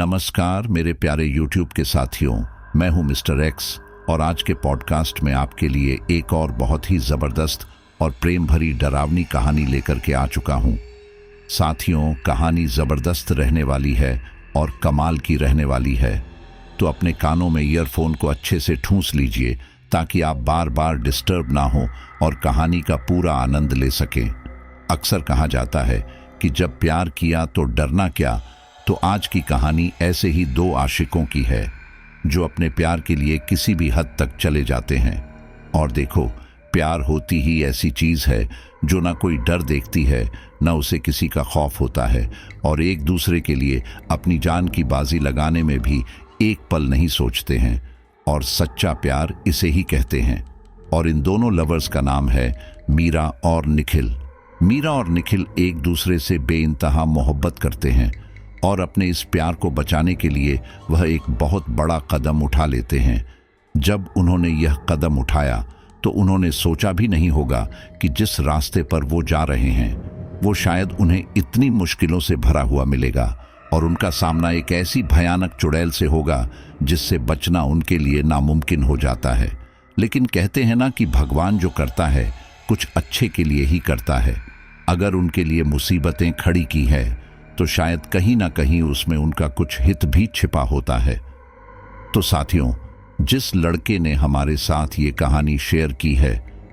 नमस्कार मेरे प्यारे YouTube के साथियों, मैं हूं मिस्टर एक्स और आज के पॉडकास्ट में आपके लिए एक और बहुत ही ज़बरदस्त और प्रेम भरी डरावनी कहानी लेकर के आ चुका हूं। साथियों, कहानी ज़बरदस्त रहने वाली है और कमाल की रहने वाली है, तो अपने कानों में ईयरफोन को अच्छे से ठूंस लीजिए ताकि आप बार बार डिस्टर्ब ना हो और कहानी का पूरा आनंद ले सकें। अक्सर कहा जाता है कि जब प्यार किया तो डरना क्या। तो आज की कहानी ऐसे ही दो आशिकों की है जो अपने प्यार के लिए किसी भी हद तक चले जाते हैं। और देखो, प्यार होती ही ऐसी चीज है जो ना कोई डर देखती है, ना उसे किसी का खौफ होता है, और एक दूसरे के लिए अपनी जान की बाजी लगाने में भी एक पल नहीं सोचते हैं। और सच्चा प्यार इसे ही कहते हैं। और इन दोनों लवर्स का नाम है मीरा और निखिल। मीरा और निखिल एक दूसरे से बेइंतहा मोहब्बत करते हैं और अपने इस प्यार को बचाने के लिए वह एक बहुत बड़ा कदम उठा लेते हैं। जब उन्होंने यह कदम उठाया तो उन्होंने सोचा भी नहीं होगा कि जिस रास्ते पर वो जा रहे हैं वो शायद उन्हें इतनी मुश्किलों से भरा हुआ मिलेगा और उनका सामना एक ऐसी भयानक चुड़ैल से होगा जिससे बचना उनके लिए नामुमकिन हो जाता है। लेकिन कहते हैं ना कि भगवान जो करता है कुछ अच्छे के लिए ही करता है। अगर उनके लिए मुसीबतें खड़ी की है तो शायद कहीं ना कहीं उसमें उनका कुछ हित भी छिपा होता है। तो साथियों, जिस लड़के ने हमारे साथ ये कहानी शेयर की है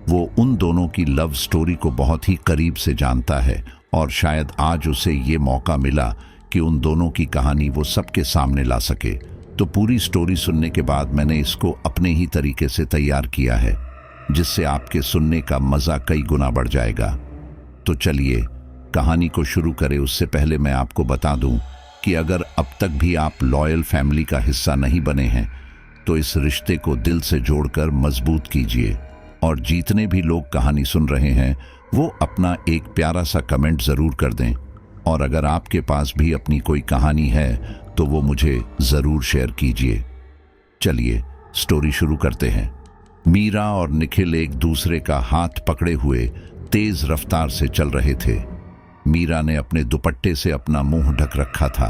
वो उन दोनों की लव स्टोरी को बहुत ही करीब से जानता है और शायद आज उसे ये मौका मिला कि उन दोनों की कहानी वो सबके सामने ला सके। तो पूरी स्टोरी सुनने के बाद मैंने इसको अपने ही तरीके से तैयार किया है जिससे आपके सुनने का मज़ा कई गुना बढ़ जाएगा। तो चलिए कहानी को शुरू करें। उससे पहले मैं आपको बता दूं कि अगर अब तक भी आप लॉयल फैमिली का हिस्सा नहीं बने हैं तो इस रिश्ते को दिल से जोड़कर मजबूत कीजिए। और जितने भी लोग कहानी सुन रहे हैं वो अपना एक प्यारा सा कमेंट ज़रूर कर दें। और अगर आपके पास भी अपनी कोई कहानी है तो वो मुझे ज़रूर शेयर कीजिए। चलिए स्टोरी शुरू करते हैं। मीरा और निखिल एक दूसरे का हाथ पकड़े हुए तेज रफ्तार से चल रहे थे। मीरा ने अपने दुपट्टे से अपना मुंह ढक रखा था।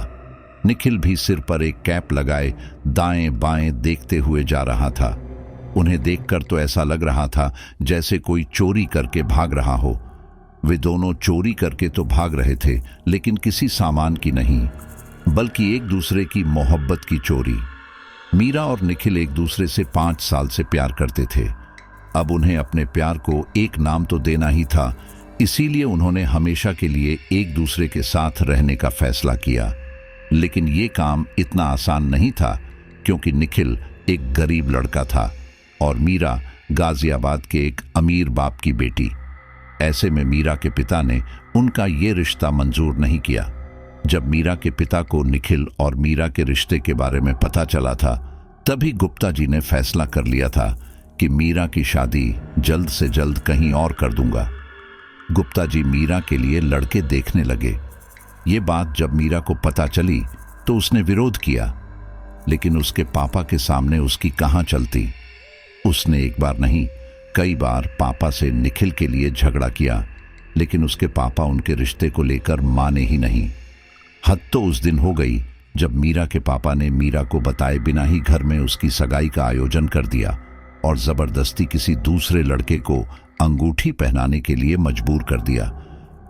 निखिल भी सिर पर एक कैप लगाए दाएं बाएं देखते हुए जा रहा था। उन्हें देखकर तो ऐसा लग रहा था जैसे कोई चोरी करके भाग रहा हो। वे दोनों चोरी करके तो भाग रहे थे लेकिन किसी सामान की नहीं, बल्कि एक दूसरे की मोहब्बत की चोरी। मीरा और निखिल एक दूसरे से 5 साल से प्यार करते थे। अब उन्हें अपने प्यार को एक नाम तो देना ही था, इसीलिए उन्होंने हमेशा के लिए एक दूसरे के साथ रहने का फैसला किया। लेकिन ये काम इतना आसान नहीं था क्योंकि निखिल एक गरीब लड़का था और मीरा गाजियाबाद के एक अमीर बाप की बेटी। ऐसे में मीरा के पिता ने उनका ये रिश्ता मंजूर नहीं किया। जब मीरा के पिता को निखिल और मीरा के रिश्ते के बारे में पता चला था तभी गुप्ता जी ने फैसला कर लिया था कि मीरा की शादी जल्द से जल्द कहीं और कर दूंगा। गुप्ता जी मीरा के लिए लड़के देखने लगे। ये बात जब मीरा को पता चली तो उसने विरोध किया, लेकिन उसके पापा के सामने उसकी कहाँ चलती। उसने एक बार नहीं कई बार पापा से निखिल के लिए झगड़ा किया, लेकिन उसके पापा उनके रिश्ते को लेकर माने ही नहीं। हद तो उस दिन हो गई जब मीरा के पापा ने मीरा को बताए बिना ही घर में उसकी सगाई का आयोजन कर दिया और जबरदस्ती किसी दूसरे लड़के को अंगूठी पहनाने के लिए मजबूर कर दिया।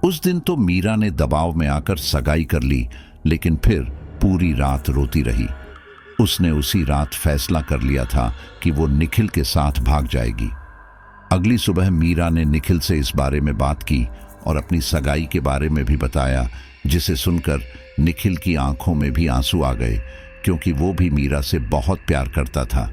उस दिन तो मीरा ने दबाव में आकर सगाई कर ली, लेकिन फिर पूरी रात रोती रही। उसने उसी रात फैसला कर लिया था कि वो निखिल के साथ भाग जाएगी। अगली सुबह मीरा ने निखिल से इस बारे में बात की और अपनी सगाई के बारे में भी बताया, जिसे सुनकर निखिल की आंखों में भी आंसू आ गए क्योंकि वो भी मीरा से बहुत प्यार करता था।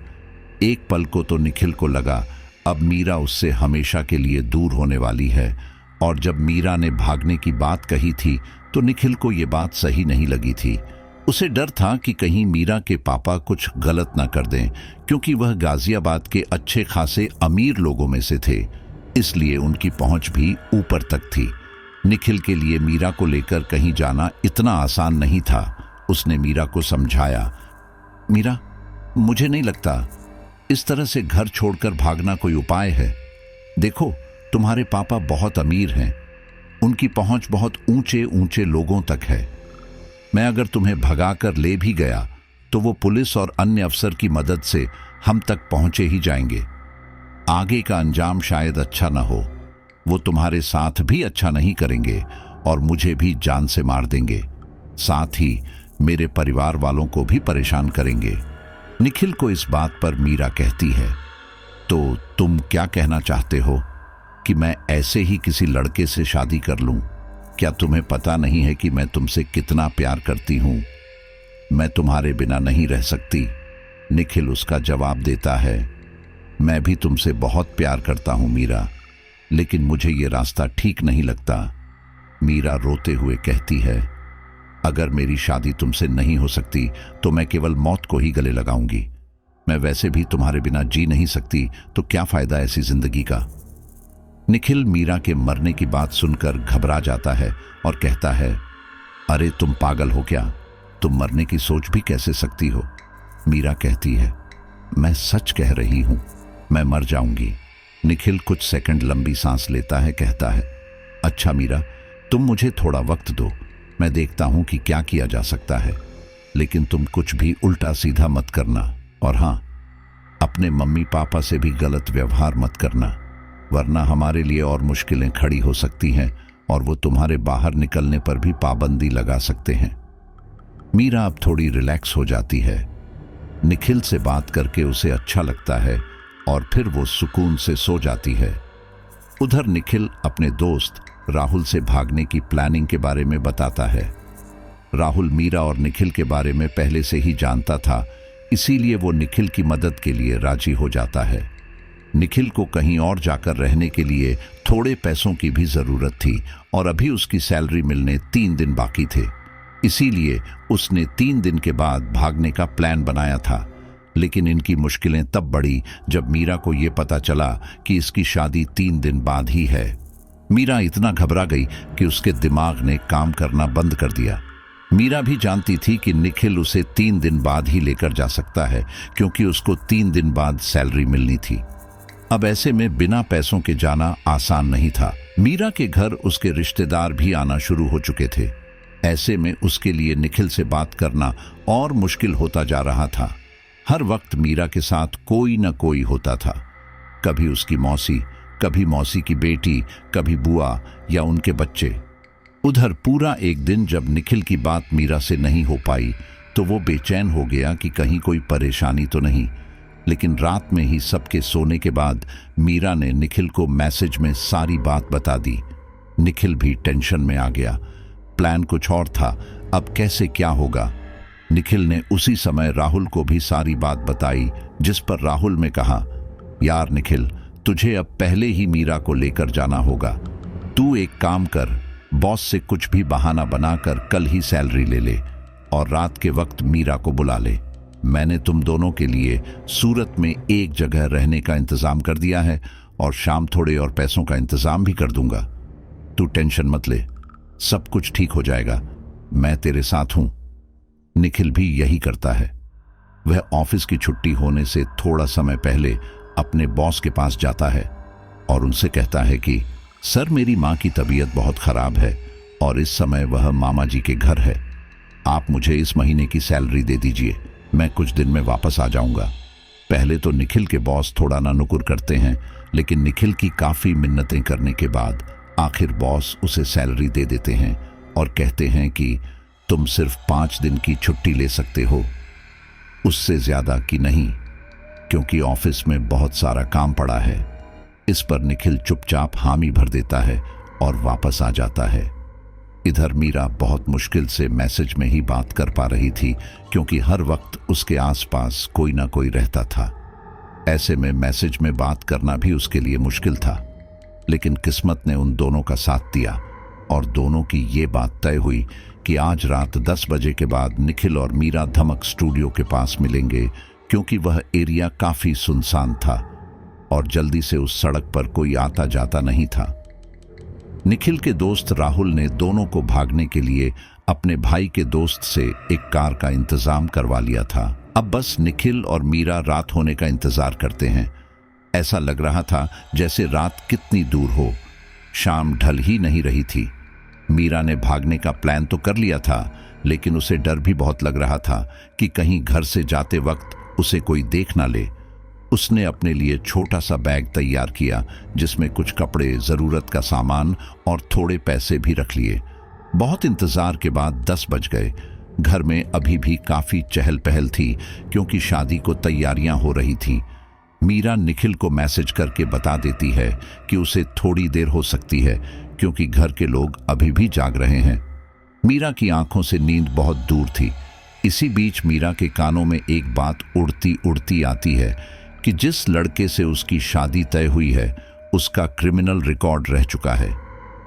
एक पल को तो निखिल को लगा अब मीरा उससे हमेशा के लिए दूर होने वाली है। और जब मीरा ने भागने की बात कही थी तो निखिल को ये बात सही नहीं लगी थी। उसे डर था कि कहीं मीरा के पापा कुछ गलत ना कर दें, क्योंकि वह गाजियाबाद के अच्छे खासे अमीर लोगों में से थे, इसलिए उनकी पहुंच भी ऊपर तक थी। निखिल के लिए मीरा को लेकर कहीं जाना इतना आसान नहीं था। उसने मीरा को समझाया, मीरा, मुझे नहीं लगता इस तरह से घर छोड़कर भागना कोई उपाय है। देखो, तुम्हारे पापा बहुत अमीर हैं, उनकी पहुंच बहुत ऊंचे ऊंचे लोगों तक है। मैं अगर तुम्हें भगा कर ले भी गया तो वो पुलिस और अन्य अफसर की मदद से हम तक पहुंचे ही जाएंगे। आगे का अंजाम शायद अच्छा न हो। वो तुम्हारे साथ भी अच्छा नहीं करेंगे और मुझे भी जान से मार देंगे, साथ ही मेरे परिवार वालों को भी परेशान करेंगे। निखिल को इस बात पर मीरा कहती है, तो तुम क्या कहना चाहते हो कि मैं ऐसे ही किसी लड़के से शादी कर लूं? क्या तुम्हें पता नहीं है कि मैं तुमसे कितना प्यार करती हूं? मैं तुम्हारे बिना नहीं रह सकती। निखिल उसका जवाब देता है, मैं भी तुमसे बहुत प्यार करता हूं मीरा, लेकिन मुझे ये रास्ता ठीक नहीं लगता। मीरा रोते हुए कहती है, अगर मेरी शादी तुमसे नहीं हो सकती तो मैं केवल मौत को ही गले लगाऊंगी। मैं वैसे भी तुम्हारे बिना जी नहीं सकती, तो क्या फायदा ऐसी जिंदगी का। निखिल मीरा के मरने की बात सुनकर घबरा जाता है और कहता है, अरे तुम पागल हो क्या? तुम मरने की सोच भी कैसे सकती हो? मीरा कहती है, मैं सच कह रही हूं, मैं मर जाऊंगी। निखिल कुछ सेकंड लंबी सांस लेता है, कहता है, अच्छा मीरा, तुम मुझे थोड़ा वक्त दो, मैं देखता हूं कि क्या किया जा सकता है, लेकिन तुम कुछ भी उल्टा सीधा मत करना, और हां, अपने मम्मी पापा से भी गलत व्यवहार मत करना, वरना हमारे लिए और मुश्किलें खड़ी हो सकती हैं और वो तुम्हारे बाहर निकलने पर भी पाबंदी लगा सकते हैं। मीरा अब थोड़ी रिलैक्स हो जाती है। निखिल से बात करके उसे अच्छा लगता है और फिर वो सुकून से सो जाती है। उधर निखिल अपने दोस्त राहुल से भागने की प्लानिंग के बारे में बताता है। राहुल मीरा और निखिल के बारे में पहले से ही जानता था, इसीलिए वो निखिल की मदद के लिए राजी हो जाता है। निखिल को कहीं और जाकर रहने के लिए थोड़े पैसों की भी जरूरत थी और अभी उसकी सैलरी मिलने 3 दिन बाकी थे, इसीलिए उसने 3 दिन के बाद भागने का प्लान बनाया था। लेकिन इनकी मुश्किलें तब बढ़ी जब मीरा को यह पता चला कि इसकी शादी 3 दिन बाद ही है। मीरा इतना घबरा गई कि उसके दिमाग ने काम करना बंद कर दिया। मीरा भी जानती थी कि निखिल उसे 3 दिन बाद ही लेकर जा सकता है, क्योंकि उसको 3 दिन बाद सैलरी मिलनी थी। अब ऐसे में बिना पैसों के जाना आसान नहीं था। मीरा के घर उसके रिश्तेदार भी आना शुरू हो चुके थे। ऐसे में उसके लिए निखिल से बात करना और मुश्किल होता जा रहा था। हर वक्त मीरा के साथ कोई न कोई होता था, कभी उसकी मौसी, कभी मौसी की बेटी, कभी बुआ या उनके बच्चे। उधर पूरा एक दिन जब निखिल की बात मीरा से नहीं हो पाई तो वो बेचैन हो गया कि कहीं कोई परेशानी तो नहीं। लेकिन रात में ही सबके सोने के बाद मीरा ने निखिल को मैसेज में सारी बात बता दी। निखिल भी टेंशन में आ गया। प्लान कुछ और था, अब कैसे क्या होगा। निखिल ने उसी समय राहुल को भी सारी बात बताई, जिस पर राहुल ने कहा, यार निखिल, तुझे अब पहले ही मीरा को लेकर जाना होगा। तू एक काम कर, बॉस से कुछ भी बहाना बनाकर कल ही सैलरी ले ले और रात के वक्त मीरा को बुला ले। मैंने तुम दोनों के लिए सूरत में एक जगह रहने का इंतजाम कर दिया है और शाम थोड़े और पैसों का इंतजाम भी कर दूंगा। तू टेंशन मत ले, सब कुछ ठीक हो जाएगा, मैं तेरे साथ हूं। निखिल भी यही करता है। वह ऑफिस की छुट्टी होने से थोड़ा समय पहले अपने बॉस के पास जाता है और उनसे कहता है कि सर, मेरी माँ की तबीयत बहुत खराब है और इस समय वह मामा जी के घर है। आप मुझे इस महीने की सैलरी दे दीजिए, मैं कुछ दिन में वापस आ जाऊंगा। पहले तो निखिल के बॉस थोड़ा ना नुकुर करते हैं, लेकिन निखिल की काफी मिन्नतें करने के बाद आखिर बॉस उसे सैलरी दे देते हैं और कहते हैं कि तुम सिर्फ 5 दिन की छुट्टी ले सकते हो, उससे ज्यादा की नहीं, क्योंकि ऑफिस में बहुत सारा काम पड़ा है। इस पर निखिल चुपचाप हामी भर देता है और वापस आ जाता है। इधर मीरा बहुत मुश्किल से मैसेज में ही बात कर पा रही थी, क्योंकि हर वक्त उसके आसपास कोई ना कोई रहता था। ऐसे में मैसेज में बात करना भी उसके लिए मुश्किल था। लेकिन किस्मत ने उन दोनों का साथ दिया और दोनों की ये बात तय हुई कि आज रात 10 बजे के बाद निखिल और मीरा धमक स्टूडियो के पास मिलेंगे, क्योंकि वह एरिया काफी सुनसान था और जल्दी से उस सड़क पर कोई आता जाता नहीं था। निखिल के दोस्त राहुल ने दोनों को भागने के लिए अपने भाई के दोस्त से एक कार का इंतजाम करवा लिया था। अब बस निखिल और मीरा रात होने का इंतजार करते हैं। ऐसा लग रहा था जैसे रात कितनी दूर हो। शाम ढल ही नहीं रही थी। मीरा ने भागने का प्लान तो कर लिया था, लेकिन उसे डर भी बहुत लग रहा था कि कहीं घर से जाते वक्त उसे कोई देख ना ले। उसने अपने लिए छोटा सा बैग तैयार किया जिसमें कुछ कपड़े, जरूरत का सामान और थोड़े पैसे भी रख लिए। बहुत इंतजार के बाद 10 बज गए। घर में अभी भी काफी चहल पहल थी क्योंकि शादी को तैयारियां हो रही थीं। मीरा निखिल को मैसेज करके बता देती है कि उसे थोड़ी देर हो सकती है क्योंकि घर के लोग अभी भी जाग रहे हैं। मीरा की आंखों से नींद बहुत दूर थी। इसी बीच मीरा के कानों में एक बात उड़ती उड़ती आती है कि जिस लड़के से उसकी शादी तय हुई है उसका क्रिमिनल रिकॉर्ड रह चुका है।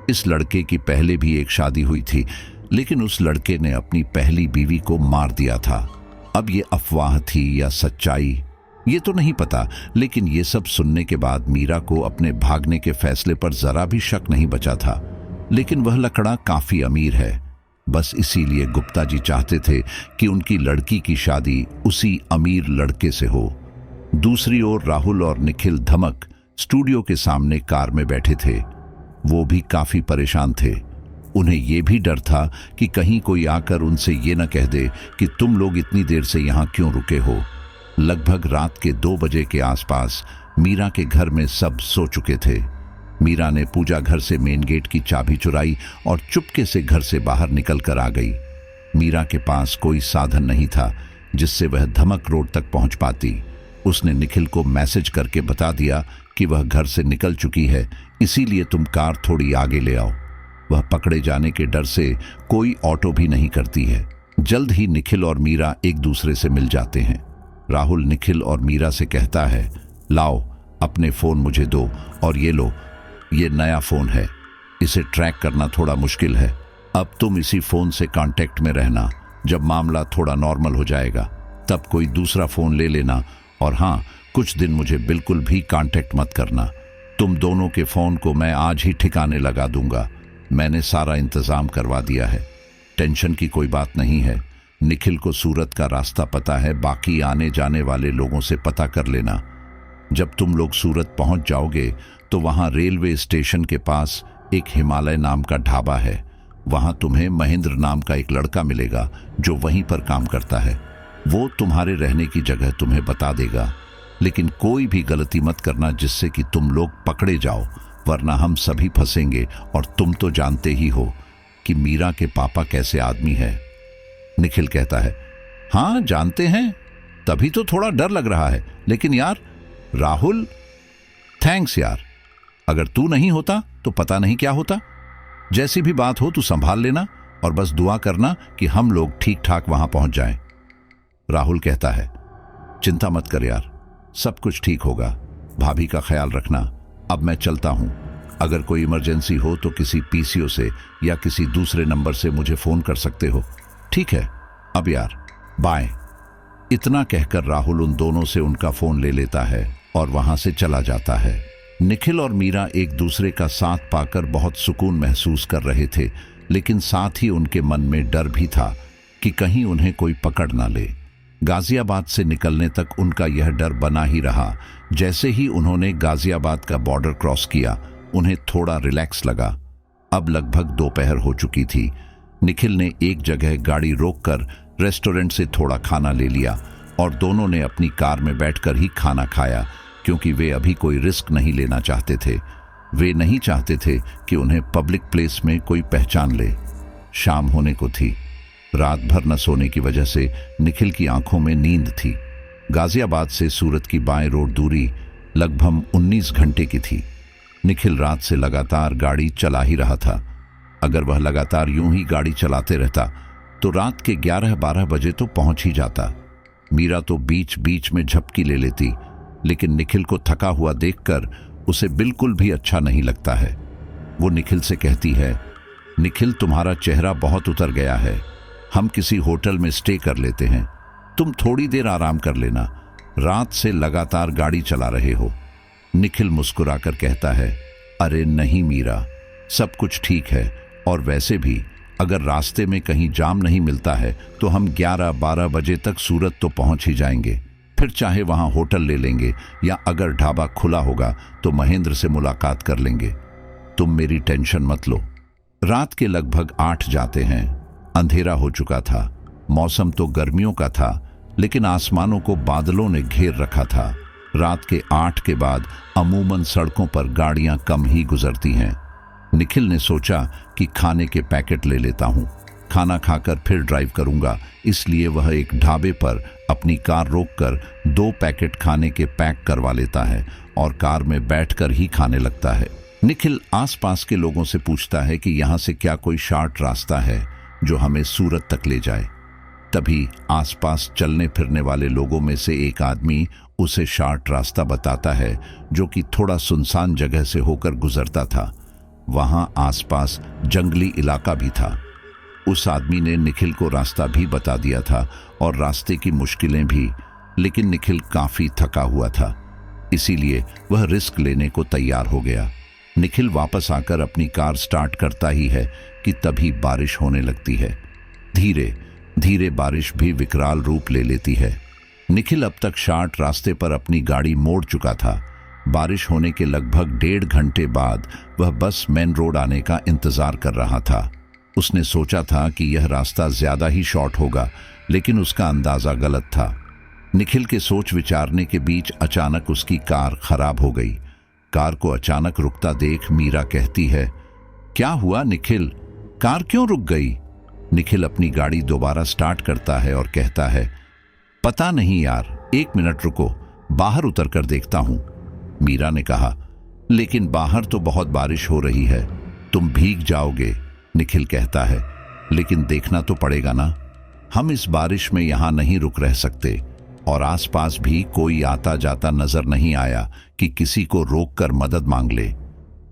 इस लड़के की पहले भी एक शादी हुई थी, लेकिन उस लड़के ने अपनी पहली बीवी को मार दिया था। अब ये अफवाह थी या सच्चाई ये तो नहीं पता, लेकिन ये सब सुनने के बाद मीरा को अपने भागने के फैसले पर जरा भी शक नहीं बचा था। लेकिन वह लकड़ा काफी अमीर है, बस इसीलिए गुप्ता जी चाहते थे कि उनकी लड़की की शादी उसी अमीर लड़के से हो। दूसरी ओर राहुल और निखिल धमक स्टूडियो के सामने कार में बैठे थे। वो भी काफी परेशान थे। उन्हें यह भी डर था कि कहीं कोई आकर उनसे ये न कह दे कि तुम लोग इतनी देर से यहाँ क्यों रुके हो। लगभग रात के 2 बजे के आसपास मीरा के घर में सब सो चुके थे। मीरा ने पूजा घर से मेन गेट की चाबी चुराई और चुपके से घर से बाहर निकल कर आ गई। मीरा के पास कोई साधन नहीं था जिससे वह धमक रोड तक पहुंच पाती। उसने निखिल को मैसेज करके बता दिया कि वह घर से निकल चुकी है, इसीलिए तुम कार थोड़ी आगे ले आओ। वह पकड़े जाने के डर से कोई ऑटो भी नहीं करती है। जल्द ही निखिल और मीरा एक दूसरे से मिल जाते हैं। राहुल निखिल और मीरा से कहता है, लाओ अपने फोन मुझे दो, और ये लो, ये नया फोन है, इसे ट्रैक करना थोड़ा मुश्किल है। अब तुम इसी फोन से कांटेक्ट में रहना। जब मामला थोड़ा नॉर्मल हो जाएगा तब कोई दूसरा फोन ले लेना, और हाँ, कुछ दिन मुझे बिल्कुल भी कांटेक्ट मत करना। तुम दोनों के फोन को मैं आज ही ठिकाने लगा दूंगा। मैंने सारा इंतजाम करवा दिया है, टेंशन की कोई बात नहीं है। निखिल को सूरत का रास्ता पता है, बाकी आने जाने वाले लोगों से पता कर लेना। जब तुम लोग सूरत पहुंच जाओगे तो वहां रेलवे स्टेशन के पास एक हिमालय नाम का ढाबा है। वहां तुम्हें महेंद्र नाम का एक लड़का मिलेगा जो वहीं पर काम करता है। वो तुम्हारे रहने की जगह तुम्हें बता देगा, लेकिन कोई भी गलती मत करना जिससे कि तुम लोग पकड़े जाओ, वरना हम सभी फंसेंगे। और तुम तो जानते ही हो कि मीरा के पापा कैसे आदमी है। निखिल कहता है, हाँ जानते हैं, तभी तो थोड़ा डर लग रहा है। लेकिन यार राहुल, थैंक्स यार, अगर तू नहीं होता तो पता नहीं क्या होता। जैसी भी बात हो तू संभाल लेना और बस दुआ करना कि हम लोग ठीक ठाक वहां पहुंच जाएं। राहुल कहता है, चिंता मत कर यार, सब कुछ ठीक होगा। भाभी का ख्याल रखना। अब मैं चलता हूं। अगर कोई इमरजेंसी हो तो किसी पीसीओ से या किसी दूसरे नंबर से मुझे फोन कर सकते हो। ठीक है, अब यार बाय। इतना कहकर राहुल उन दोनों से उनका फोन ले लेता है और वहां से चला जाता है। निखिल और मीरा एक दूसरे का साथ पाकर बहुत सुकून महसूस कर रहे थे, लेकिन साथ ही उनके मन में डर भी था कि कहीं उन्हें कोई पकड़ ना ले। गाजियाबाद से निकलने तक उनका यह डर बना ही रहा। जैसे ही उन्होंने गाजियाबाद का बॉर्डर क्रॉस किया, उन्हें थोड़ा रिलैक्स लगा। अब लगभग दोपहर हो चुकी थी। निखिल ने एक जगह गाड़ी रोककर रेस्टोरेंट से थोड़ा खाना ले लिया और दोनों ने अपनी कार में बैठकर ही खाना खाया, क्योंकि वे अभी कोई रिस्क नहीं लेना चाहते थे। वे नहीं चाहते थे कि उन्हें पब्लिक प्लेस में कोई पहचान ले। शाम होने को थी। रात भर न सोने की वजह से निखिल की आंखों में नींद थी। गाजियाबाद से सूरत की बाएं रोड दूरी लगभग 19 घंटे की थी। निखिल रात से लगातार गाड़ी चला ही रहा था। अगर वह लगातार यूं ही गाड़ी चलाते रहता तो रात के 11-12 बजे तो पहुंच ही जाता। मीरा तो बीच बीच में झपकी ले लेती, लेकिन निखिल को थका हुआ देखकर उसे बिल्कुल भी अच्छा नहीं लगता है। वो निखिल से कहती है, निखिल तुम्हारा चेहरा बहुत उतर गया है, हम किसी होटल में स्टे कर लेते हैं, तुम थोड़ी देर आराम कर लेना, रात से लगातार गाड़ी चला रहे हो। निखिल मुस्कुराकर कहता है, अरे नहीं मीरा, सब कुछ ठीक है, और वैसे भी अगर रास्ते में कहीं जाम नहीं मिलता है तो हम 11-12 बजे तक सूरत तो पहुंच ही जाएंगे। फिर चाहे वहां होटल ले लेंगे या अगर ढाबा खुला होगा तो महेंद्र से मुलाकात कर लेंगे। तुम मेरी टेंशन मत लो। रात के लगभग 8 जाते हैं। अंधेरा हो चुका था। मौसम तो गर्मियों का था, लेकिन आसमानों को बादलों ने घेर रखा था। रात के 8 के बाद अमूमन सड़कों पर गाड़ियां कम ही गुजरती हैं। निखिल ने सोचा कि खाने के पैकेट ले लेता हूं, खाना खाकर फिर ड्राइव करूंगा। इसलिए वह एक ढाबे पर अपनी कार रोककर 2 पैकेट खाने के पैक करवा लेता है और कार में बैठकर ही खाने लगता है। निखिल आसपास के लोगों से पूछता है कि यहाँ से क्या कोई शॉर्ट रास्ता है जो हमें सूरत तक ले जाए। तभी आसपास चलने फिरने वाले लोगों में से एक आदमी उसे शॉर्ट रास्ता बताता है, जो कि थोड़ा सुनसान जगह से होकर गुजरता था। वहां आसपास जंगली इलाका भी था। उस आदमी ने निखिल को रास्ता भी बता दिया था और रास्ते की मुश्किलें भी, लेकिन निखिल काफी थका हुआ था, इसीलिए वह रिस्क लेने को तैयार हो गया। निखिल वापस आकर अपनी कार स्टार्ट करता ही है कि तभी बारिश होने लगती है। धीरे धीरे बारिश भी विकराल रूप ले लेती है। निखिल अब तक शॉर्ट रास्ते पर अपनी गाड़ी मोड़ चुका था। बारिश होने के लगभग 1.5 घंटे बाद वह बस मेन रोड आने का इंतजार कर रहा था। उसने सोचा था कि यह रास्ता ज्यादा ही शॉर्ट होगा, लेकिन उसका अंदाजा गलत था। निखिल के सोच विचारने के बीच अचानक उसकी कार खराब हो गई। कार को अचानक रुकता देख मीरा कहती है, क्या हुआ निखिल, कार क्यों रुक गई? निखिल अपनी गाड़ी दोबारा स्टार्ट करता है और कहता है, पता नहीं यार, 1 मिनट रुको, बाहर उतर कर देखता हूं। मीरा ने कहा, लेकिन बाहर तो बहुत बारिश हो रही है, तुम भीग जाओगे। निखिल कहता है, लेकिन देखना तो पड़ेगा ना, हम इस बारिश में यहां नहीं रुक रह सकते। और आसपास भी कोई आता जाता नजर नहीं आया कि किसी को रोककर मदद मांग ले।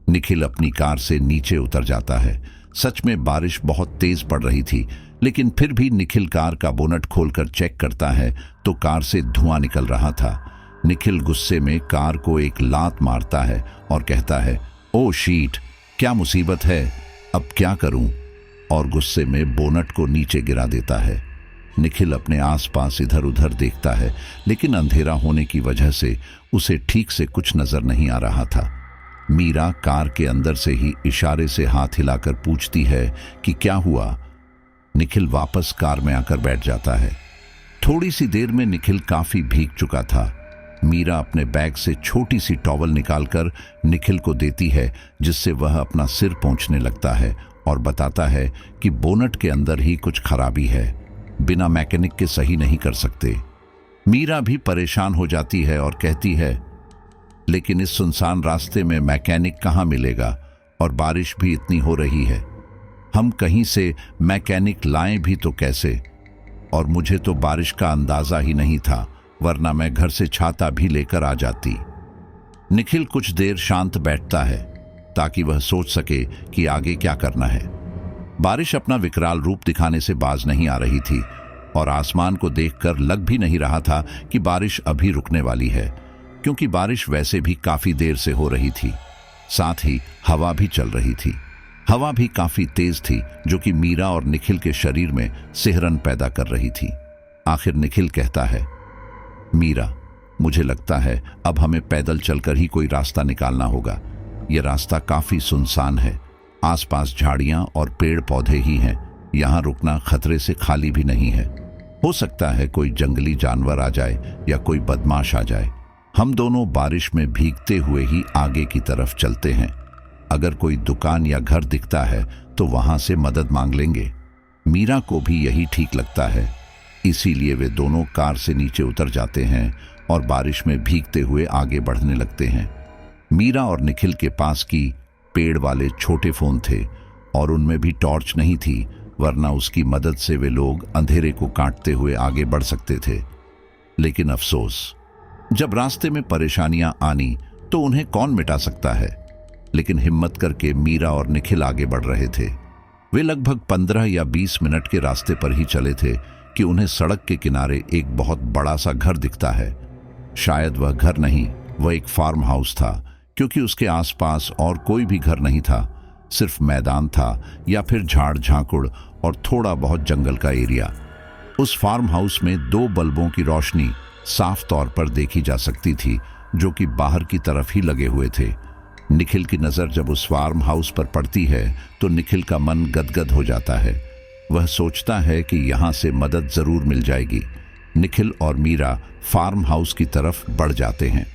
निखिल अपनी कार से नीचे उतर जाता है। सच में बारिश बहुत तेज पड़ रही थी, लेकिन फिर भी निखिल कार का बोनट खोलकर चेक करता है तो कार से धुआं निकल रहा था। निखिल गुस्से में कार को एक लात मारता है और कहता है, ओ शीट, क्या मुसीबत है, अब क्या करूं? और गुस्से में बोनट को नीचे गिरा देता है। निखिल अपने आसपास इधर उधर देखता है, लेकिन अंधेरा होने की वजह से उसे ठीक से कुछ नजर नहीं आ रहा था। मीरा कार के अंदर से ही इशारे से हाथ हिलाकर पूछती है कि क्या हुआ। निखिल वापस कार में आकर बैठ जाता है। थोड़ी सी देर में निखिल काफी भीग चुका था। मीरा अपने बैग से छोटी सी टॉवल निकालकर निखिल को देती है, जिससे वह अपना सिर पोंछने लगता है और बताता है कि बोनट के अंदर ही कुछ खराबी है, बिना मैकेनिक के सही नहीं कर सकते। मीरा भी परेशान हो जाती है और कहती है, लेकिन इस सुनसान रास्ते में मैकेनिक कहाँ मिलेगा, और बारिश भी इतनी हो रही है, हम कहीं से मैकेनिक लाएं भी तो कैसे? और मुझे तो बारिश का अंदाजा ही नहीं था, वरना मैं घर से छाता भी लेकर आ जाती। निखिल कुछ देर शांत बैठता है ताकि वह सोच सके कि आगे क्या करना है। बारिश अपना विकराल रूप दिखाने से बाज नहीं आ रही थी और आसमान को देखकर लग भी नहीं रहा था कि बारिश अभी रुकने वाली है, क्योंकि बारिश वैसे भी काफी देर से हो रही थी। साथ ही हवा भी चल रही थी। हवा भी काफी तेज थी, जो कि मीरा और निखिल के शरीर में सिहरन पैदा कर रही थी। आखिर निखिल कहता है, मीरा, मुझे लगता है अब हमें पैदल चलकर ही कोई रास्ता निकालना होगा। यह रास्ता काफी सुनसान है, आसपास झाड़ियां और पेड़ पौधे ही हैं। यहाँ रुकना खतरे से खाली भी नहीं है। हो सकता है कोई जंगली जानवर आ जाए या कोई बदमाश आ जाए। हम दोनों बारिश में भीगते हुए ही आगे की तरफ चलते हैं। अगर कोई दुकान या घर दिखता है तो वहां से मदद मांग लेंगे। मीरा को भी यही ठीक लगता है, इसीलिए वे दोनों कार से नीचे उतर जाते हैं और बारिश में भीगते हुए आगे बढ़ने लगते हैं। मीरा और निखिल के पास की पेड़ वाले छोटे फोन थे और उनमें भी टॉर्च नहीं थी, वरना उसकी मदद से वे लोग अंधेरे को काटते हुए आगे बढ़ सकते थे। लेकिन अफसोस, जब रास्ते में परेशानियां आनी तो उन्हें कौन मिटा सकता है। लेकिन हिम्मत करके मीरा और निखिल आगे बढ़ रहे थे। वे लगभग 15 या 20 मिनट के रास्ते पर ही चले थे कि उन्हें सड़क के किनारे एक बहुत बड़ा सा घर दिखता है। शायद वह घर नहीं, वह एक फार्म हाउस था, क्योंकि उसके आसपास और कोई भी घर नहीं था, सिर्फ मैदान था या फिर झाड़ झांकुड़ और थोड़ा बहुत जंगल का एरिया। उस फार्म हाउस में 2 बल्बों की रोशनी साफ तौर पर देखी जा सकती थी, जो कि बाहर की तरफ ही लगे हुए थे। निखिल की नज़र जब उस फार्म हाउस पर पड़ती है तो निखिल का मन गदगद हो जाता है। वह सोचता है कि यहाँ से मदद जरूर मिल जाएगी। निखिल और मीरा फार्म हाउस की तरफ बढ़ जाते हैं।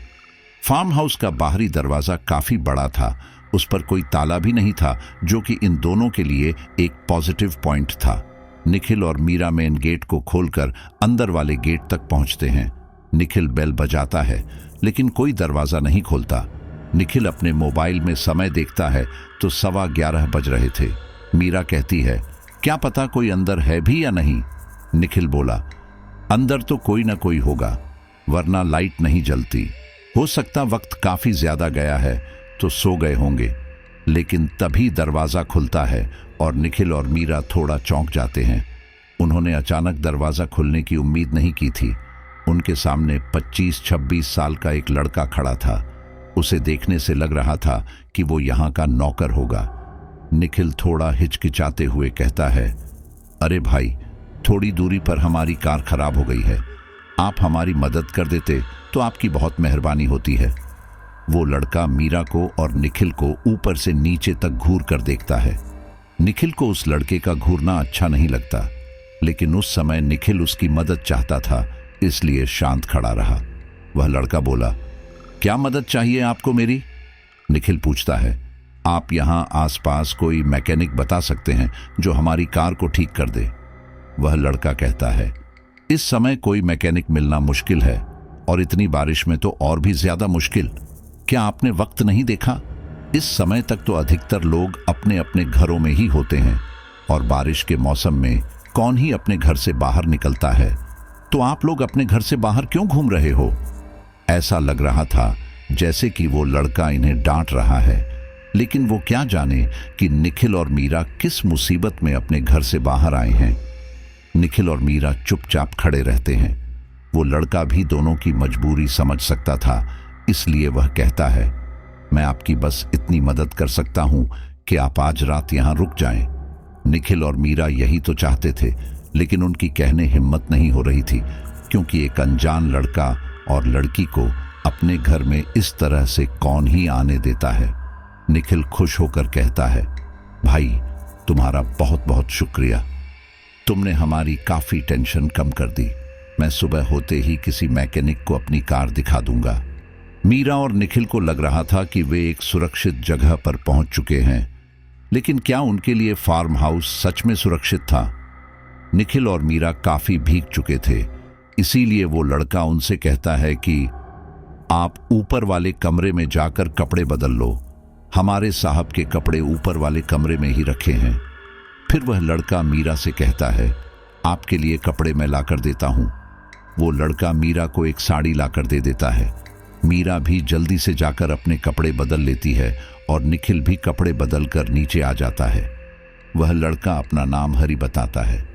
फार्म हाउस का बाहरी दरवाजा काफी बड़ा था, उस पर कोई ताला भी नहीं था, जो कि इन दोनों के लिए एक पॉजिटिव पॉइंट था। निखिल और मीरा मेन गेट को खोलकर अंदर वाले गेट तक पहुंचते हैं। निखिल बेल बजाता है, लेकिन कोई दरवाजा नहीं खोलता। निखिल अपने मोबाइल में समय देखता है तो 11:15 बज रहे थे। मीरा कहती है, क्या पता कोई अंदर है भी या नहीं। निखिल बोला, अंदर तो कोई ना कोई होगा, वरना लाइट नहीं जलती। हो सकता वक्त काफी ज्यादा गया है तो सो गए होंगे। लेकिन तभी दरवाजा खुलता है और निखिल और मीरा थोड़ा चौंक जाते हैं। उन्होंने अचानक दरवाजा खुलने की उम्मीद नहीं की थी। उनके सामने 25-26 साल का एक लड़का खड़ा था। उसे देखने से लग रहा था कि वो यहाँ का नौकर होगा। निखिल थोड़ा हिचकिचाते हुए कहता है, अरे भाई, थोड़ी दूरी पर हमारी कार खराब हो गई है, आप हमारी मदद कर देते तो आपकी बहुत मेहरबानी होती है। वो लड़का मीरा को और निखिल को ऊपर से नीचे तक घूर कर देखता है। निखिल को उस लड़के का घूरना अच्छा नहीं लगता, लेकिन उस समय निखिल उसकी मदद चाहता था, इसलिए शांत खड़ा रहा। वह लड़का बोला, क्या मदद चाहिए आपको मेरी? निखिल पूछता है, आप यहाँ आसपास कोई मैकेनिक बता सकते हैं जो हमारी कार को ठीक कर दे? वह लड़का कहता है, इस समय कोई मैकेनिक मिलना मुश्किल है, और इतनी बारिश में तो और भी ज्यादा मुश्किल। क्या आपने वक्त नहीं देखा? इस समय तक तो अधिकतर लोग अपने अपने घरों में ही होते हैं, और बारिश के मौसम में कौन ही अपने घर से बाहर निकलता है। तो आप लोग अपने घर से बाहर क्यों घूम रहे हो? ऐसा लग रहा था जैसे कि वो लड़का इन्हें डांट रहा है, लेकिन वो क्या जाने कि निखिल और मीरा किस मुसीबत में अपने घर से बाहर आए हैं। निखिल और मीरा चुपचाप खड़े रहते हैं। वो लड़का भी दोनों की मजबूरी समझ सकता था, इसलिए वह कहता है, मैं आपकी बस इतनी मदद कर सकता हूं कि आप आज रात यहां रुक जाएं। निखिल और मीरा यही तो चाहते थे, लेकिन उनकी कहने हिम्मत नहीं हो रही थी, क्योंकि एक अनजान लड़का और लड़की को अपने घर में इस तरह से कौन ही आने देता है। निखिल खुश होकर कहता है, भाई, तुम्हारा बहुत बहुत शुक्रिया, तुमने हमारी काफी टेंशन कम कर दी। मैं सुबह होते ही किसी मैकेनिक को अपनी कार दिखा दूंगा। मीरा और निखिल को लग रहा था कि वे एक सुरक्षित जगह पर पहुंच चुके हैं, लेकिन क्या उनके लिए फार्म हाउस सच में सुरक्षित था? निखिल और मीरा काफी भीग चुके थे, इसीलिए वो लड़का उनसे कहता है कि आप ऊपर वाले कमरे में जाकर कपड़े बदल लो, हमारे साहब के कपड़े ऊपर वाले कमरे में ही रखे हैं। फिर वह लड़का मीरा से कहता है, आपके लिए कपड़े मैं लाकर देता हूं। वो लड़का मीरा को एक साड़ी लाकर दे देता है। मीरा भी जल्दी से जाकर अपने कपड़े बदल लेती है और निखिल भी कपड़े बदल कर नीचे आ जाता है। वह लड़का अपना नाम हरि बताता है।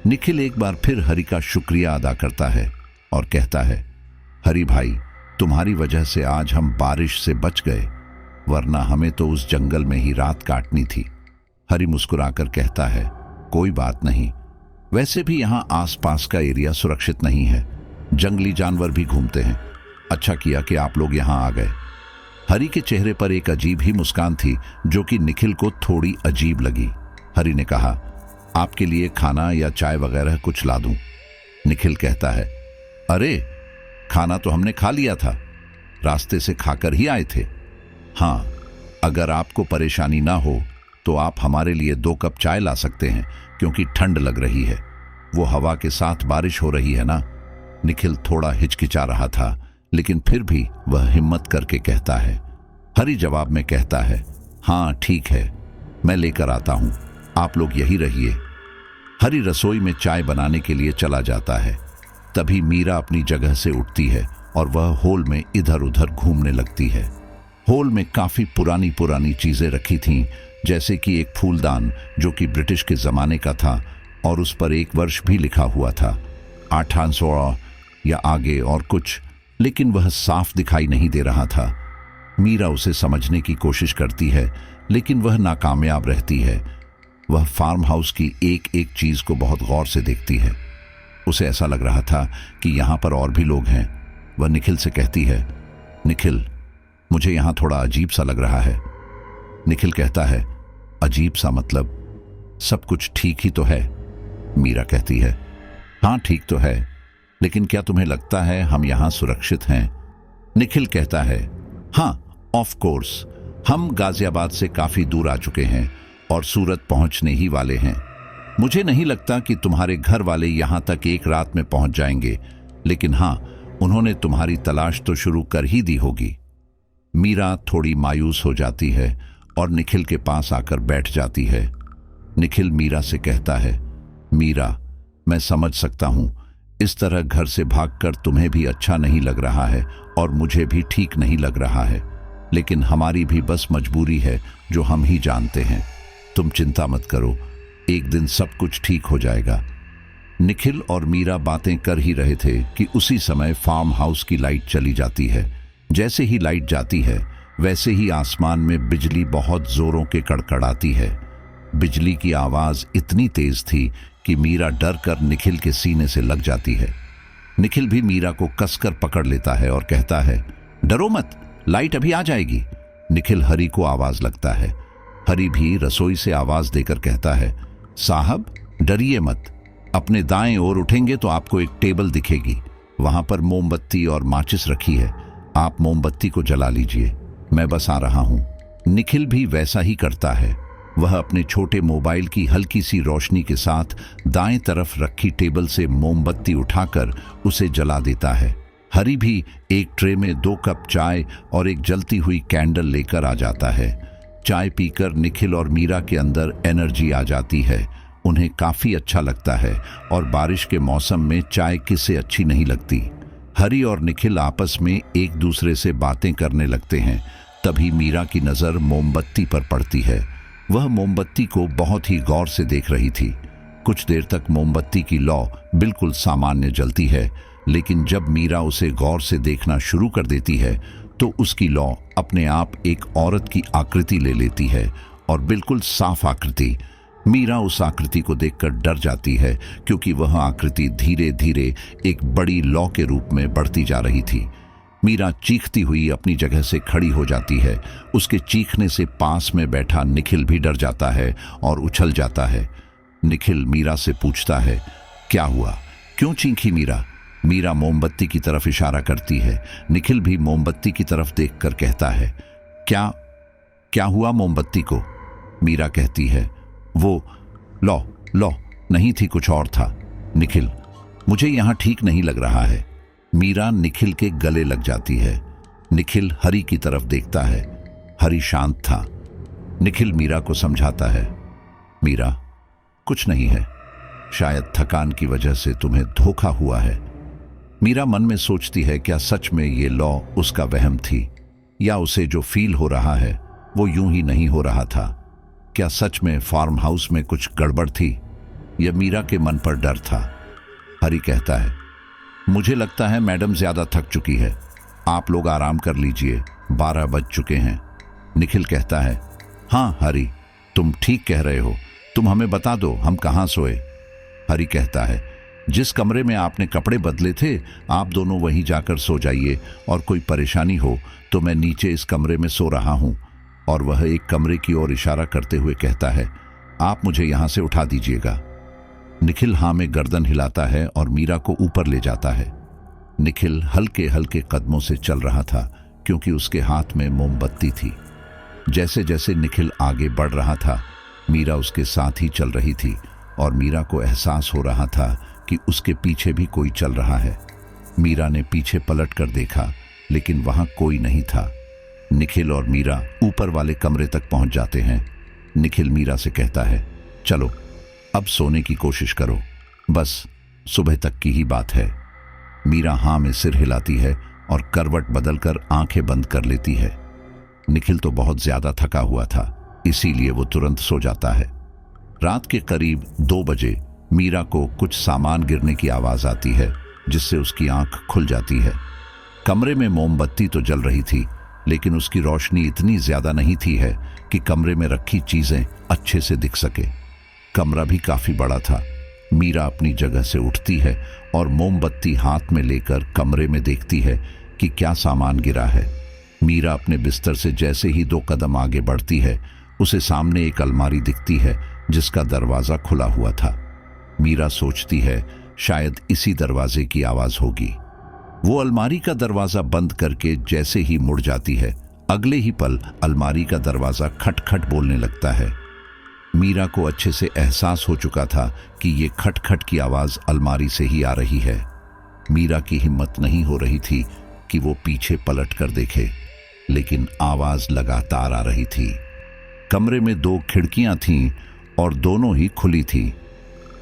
निखिल एक बार फिर हरि का शुक्रिया अदा करता है और कहता है, हरि भाई, तुम्हारी वजह से आज हम बारिश से बच गए, वरना हमें तो उस जंगल में ही रात काटनी थी। हरि मुस्कुराकर कहता है, कोई बात नहीं, वैसे भी यहाँ आसपास का एरिया सुरक्षित नहीं है, जंगली जानवर भी घूमते हैं। अच्छा किया कि आप लोग यहाँ आ गए। हरि के चेहरे पर एक अजीब ही मुस्कान थी, जो कि निखिल को थोड़ी अजीब लगी। हरि ने कहा, आपके लिए खाना या चाय वगैरह कुछ ला दूं? निखिल कहता है, अरे, खाना तो हमने खा लिया था, रास्ते से खाकर ही आए थे। हाँ, अगर आपको परेशानी ना हो तो आप हमारे लिए 2 कप चाय ला सकते हैं, क्योंकि ठंड लग रही है। वो हवा के साथ बारिश हो रही है ना। निखिल थोड़ा हिचकिचा रहा था, लेकिन फिर भी वह हिम्मत करके कहता है। हरि जवाब में कहता है, हाँ ठीक है, मैं लेकर आता हूं, आप लोग यही रहिए। हरि रसोई में चाय बनाने के लिए चला जाता है। तभी मीरा अपनी जगह से उठती है और वह हॉल में इधर उधर घूमने लगती है। हॉल में काफी पुरानी पुरानी चीजें रखी थीं, जैसे कि एक फूलदान जो कि ब्रिटिश के जमाने का था और उस पर एक वर्ष भी लिखा हुआ था, 1800 या आगे और कुछ, लेकिन वह साफ दिखाई नहीं दे रहा था। मीरा उसे समझने की कोशिश करती है, लेकिन वह नाकामयाब रहती है। वह फार्म हाउस की एक एक चीज को बहुत गौर से देखती है। उसे ऐसा लग रहा था कि यहाँ पर और भी लोग हैं। वह निखिल से कहती है, निखिल, मुझे यहाँ थोड़ा अजीब सा लग रहा है। निखिल कहता है, अजीब सा मतलब? सब कुछ ठीक ही तो है, मीरा कहती है, हाँ ठीक तो है, लेकिन क्या तुम्हें लगता है हम यहाँ सुरक्षित हैं? निखिल कहता है, हाँ ऑफ कोर्स, हम गाजियाबाद से काफी दूर आ चुके हैं और सूरत पहुंचने ही वाले हैं। मुझे नहीं लगता कि तुम्हारे घर वाले यहां तक एक रात में पहुंच जाएंगे, लेकिन हाँ, उन्होंने तुम्हारी तलाश तो शुरू कर ही दी होगी। मीरा थोड़ी मायूस हो जाती है और निखिल के पास आकर बैठ जाती है। निखिल मीरा से कहता है, मीरा, मैं समझ सकता हूं, इस तरह घर से भागकर तुम्हें भी अच्छा नहीं लग रहा है और मुझे भी ठीक नहीं लग रहा है, लेकिन हमारी भी बस मजबूरी है जो हम ही जानते हैं। तुम चिंता मत करो, एक दिन सब कुछ ठीक हो जाएगा। निखिल और मीरा बातें कर ही रहे थे कि उसी समय फार्म हाउस की लाइट चली जाती है। जैसे ही लाइट जाती है वैसे ही आसमान में बिजली बहुत जोरों के कड़कड़ाती है। बिजली की आवाज इतनी तेज थी कि मीरा डर कर निखिल के सीने से लग जाती है। निखिल भी मीरा को कसकर पकड़ लेता है और कहता है, डरो मत, लाइट अभी आ जाएगी। निखिल हरी को आवाज लगता है। हरी भी रसोई से आवाज देकर कहता है, साहब डरिए मत, अपने दाएं ओर उठेंगे तो आपको एक टेबल दिखेगी, वहां पर मोमबत्ती और माचिस रखी है, आप मोमबत्ती को जला लीजिए, मैं बस आ रहा हूं। निखिल भी वैसा ही करता है। वह अपने छोटे मोबाइल की हल्की सी रोशनी के साथ दाएं तरफ रखी टेबल से मोमबत्ती उठाकर उसे जला देता है। हरी भी एक ट्रे में 2 कप चाय और एक जलती हुई कैंडल लेकर आ जाता है। चाय पीकर निखिल और मीरा के अंदर एनर्जी आ जाती है। उन्हें काफी अच्छा लगता है और बारिश के मौसम में चाय किसे अच्छी नहीं लगती। हरी और निखिल आपस में एक दूसरे से बातें करने लगते हैं। तभी मीरा की नजर मोमबत्ती पर पड़ती है। वह मोमबत्ती को बहुत ही गौर से देख रही थी। कुछ देर तक मोमबत्ती की लौ बिल्कुल सामान्य जलती है, लेकिन जब मीरा उसे गौर से देखना शुरू कर देती है तो उसकी लौ अपने आप एक औरत की आकृति ले लेती है, और बिल्कुल साफ आकृति। मीरा उस आकृति को देखकर डर जाती है, क्योंकि वह आकृति धीरे धीरे एक बड़ी लौ के रूप में बढ़ती जा रही थी। मीरा चीखती हुई अपनी जगह से खड़ी हो जाती है। उसके चीखने से पास में बैठा निखिल भी डर जाता है और उछल जाता है। निखिल मीरा से पूछता है, क्या हुआ, क्यों चीखी मीरा? मीरा मोमबत्ती की तरफ इशारा करती है। निखिल भी मोमबत्ती की तरफ देखकर कहता है, क्या हुआ मोमबत्ती को? मीरा कहती है, वो लौ नहीं थी, कुछ और था। निखिल, मुझे यहां ठीक नहीं लग रहा है। मीरा निखिल के गले लग जाती है। निखिल हरी की तरफ देखता है। हरी शांत था। निखिल मीरा को समझाता है, मीरा कुछ नहीं है, शायद थकान की वजह से तुम्हें धोखा हुआ है। मीरा मन में सोचती है, क्या सच में ये लौ उसका वहम थी, या उसे जो फील हो रहा है वो यूं ही नहीं हो रहा था? क्या सच में फार्म हाउस में कुछ गड़बड़ थी? यह मीरा के मन पर डर था। हरी कहता है, मुझे लगता है मैडम ज्यादा थक चुकी है, आप लोग आराम कर लीजिए, 12 बज चुके हैं। निखिल कहता है, हाँ हरी, तुम ठीक कह रहे हो, तुम हमें बता दो हम कहाँ सोए। हरी कहता है, जिस कमरे में आपने कपड़े बदले थे आप दोनों वहीं जाकर सो जाइए, और कोई परेशानी हो तो मैं नीचे इस कमरे में सो रहा हूं। और वह एक कमरे की ओर इशारा करते हुए कहता है, आप मुझे यहां से उठा दीजिएगा। निखिल हाँ में गर्दन हिलाता है और मीरा को ऊपर ले जाता है। निखिल हल्के हल्के कदमों से चल रहा था, क्योंकि उसके हाथ में मोमबत्ती थी। जैसे जैसे निखिल आगे बढ़ रहा था, मीरा उसके साथ ही चल रही थी, और मीरा को एहसास हो रहा था कि उसके पीछे भी कोई चल रहा है। मीरा ने पीछे पलट कर देखा, लेकिन वहां कोई नहीं था। निखिल और मीरा ऊपर वाले कमरे तक पहुंच जाते हैं। निखिल मीरा से कहता है, चलो अब सोने की कोशिश करो, बस सुबह तक की ही बात है। मीरा हाँ में सिर हिलाती है और करवट बदलकर आंखें बंद कर लेती है। निखिल तो बहुत ज्यादा थका हुआ था, इसीलिए वो तुरंत सो जाता है। रात के करीब 2 बजे मीरा को कुछ सामान गिरने की आवाज आती है, जिससे उसकी आंख खुल जाती है। कमरे में मोमबत्ती तो जल रही थी, लेकिन उसकी रोशनी इतनी ज्यादा नहीं थी है कि कमरे में रखी चीजें अच्छे से दिख सके। कमरा भी काफी बड़ा था। मीरा अपनी जगह से उठती है और मोमबत्ती हाथ में लेकर कमरे में देखती है कि क्या सामान गिरा है। मीरा अपने बिस्तर से जैसे ही 2 कदम आगे बढ़ती है, उसे सामने एक अलमारी दिखती है जिसका दरवाजा खुला हुआ था। मीरा सोचती है शायद इसी दरवाजे की आवाज होगी। वो अलमारी का दरवाजा बंद करके जैसे ही मुड़ जाती है, अगले ही पल अलमारी का दरवाजा खटखट बोलने लगता है। मीरा को अच्छे से एहसास हो चुका था कि ये खटखट की आवाज अलमारी से ही आ रही है। मीरा की हिम्मत नहीं हो रही थी कि वो पीछे पलट कर देखे, लेकिन आवाज लगातार आ रही थी। कमरे में 2 खिड़कियां थीं और दोनों ही खुली थी।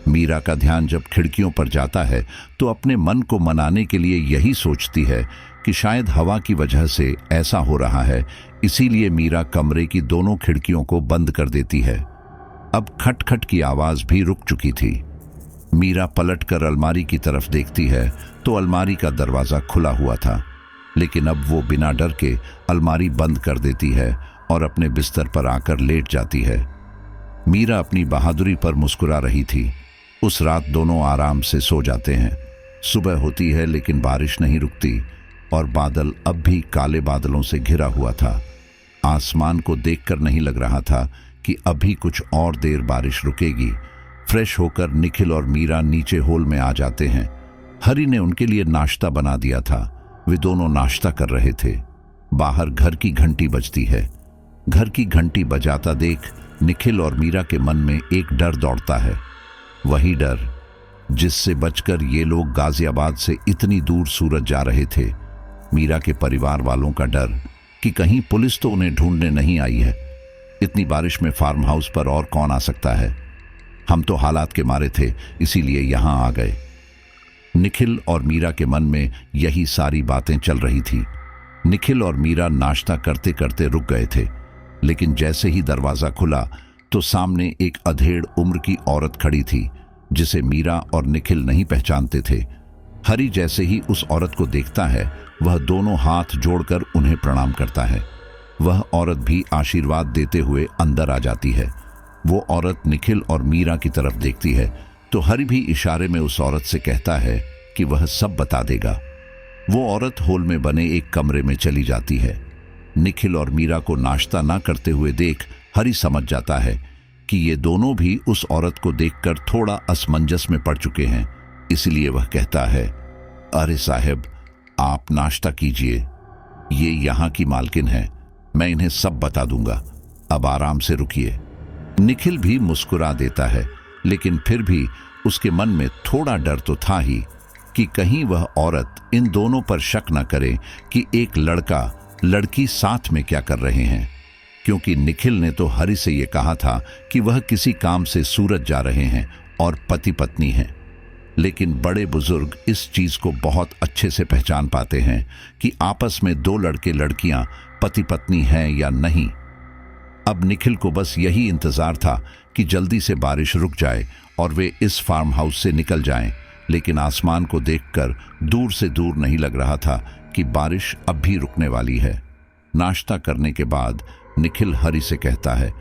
मीरा का ध्यान जब खिड़कियों पर जाता है तो अपने मन को मनाने के लिए यही सोचती है कि शायद हवा की वजह से ऐसा हो रहा है, इसीलिए मीरा कमरे की दोनों खिड़कियों को बंद कर देती है। अब खटखट की आवाज भी रुक चुकी थी। मीरा पलटकर अलमारी की तरफ देखती है तो अलमारी का दरवाजा खुला हुआ था, लेकिन अब वो बिना डर के अलमारी बंद कर देती है और अपने बिस्तर पर आकर लेट जाती है। मीरा अपनी बहादुरी पर मुस्कुरा रही थी। उस रात दोनों आराम से सो जाते हैं। सुबह होती है लेकिन बारिश नहीं रुकती और बादल अब भी काले बादलों से घिरा हुआ था। आसमान को देखकर नहीं लग रहा था कि अभी कुछ और देर बारिश रुकेगी। फ्रेश होकर निखिल और मीरा नीचे हॉल में आ जाते हैं। हरी ने उनके लिए नाश्ता बना दिया था। वे दोनों नाश्ता कर रहे थे। बाहर घर की घंटी बजती है। घर की घंटी बजाता देख निखिल और मीरा के मन में एक डर दौड़ता है, वही डर जिससे बचकर ये लोग गाजियाबाद से इतनी दूर सूरत जा रहे थे। मीरा के परिवार वालों का डर कि कहीं पुलिस तो उन्हें ढूंढने नहीं आई है। इतनी बारिश में फार्म हाउस पर और कौन आ सकता है? हम तो हालात के मारे थे, इसीलिए यहां आ गए। निखिल और मीरा के मन में यही सारी बातें चल रही थी। निखिल और मीरा नाश्ता करते करते रुक गए थे, लेकिन जैसे ही दरवाजा खुला तो सामने एक अधेड़ उम्र की औरत खड़ी थी जिसे मीरा और निखिल नहीं पहचानते थे। हरी जैसे ही उस औरत को देखता है वह दोनों हाथ जोड़कर उन्हें प्रणाम करता है। वह औरत भी आशीर्वाद देते हुए अंदर आ जाती है। वो औरत निखिल और मीरा की तरफ देखती है तो हरी भी इशारे में उस औरत से कहता है कि वह सब बता देगा। वो औरत हॉल में बने एक कमरे में चली जाती है। निखिल और मीरा को नाश्ता ना करते हुए देख हरी समझ जाता है कि ये दोनों भी उस औरत को देखकर थोड़ा असमंजस में पड़ चुके हैं। इसलिए वह कहता है, अरे साहब, आप नाश्ता कीजिए, ये यहाँ की मालकिन है, मैं इन्हें सब बता दूंगा, अब आराम से रुकिए। निखिल भी मुस्कुरा देता है, लेकिन फिर भी उसके मन में थोड़ा डर तो था ही कि कहीं वह औरत इन दोनों पर शक न करे कि एक लड़का लड़की साथ में क्या कर रहे हैं, क्योंकि निखिल ने तो हरी से ये कहा था कि वह किसी काम से सूरत जा रहे हैं और पति पत्नी हैं। लेकिन बड़े बुजुर्ग इस चीज को बहुत अच्छे से पहचान पाते हैं कि आपस में 2 लड़के लड़कियां पति पत्नी हैं या नहीं। अब निखिल को बस यही इंतजार था कि जल्दी से बारिश रुक जाए और वे इस फार्म हाउस से निकल जाएं, लेकिन आसमान को देखकर दूर से दूर नहीं लग रहा था कि बारिश अब भी रुकने वाली है। नाश्ता करने के बाद निखिल हरी से कहता है,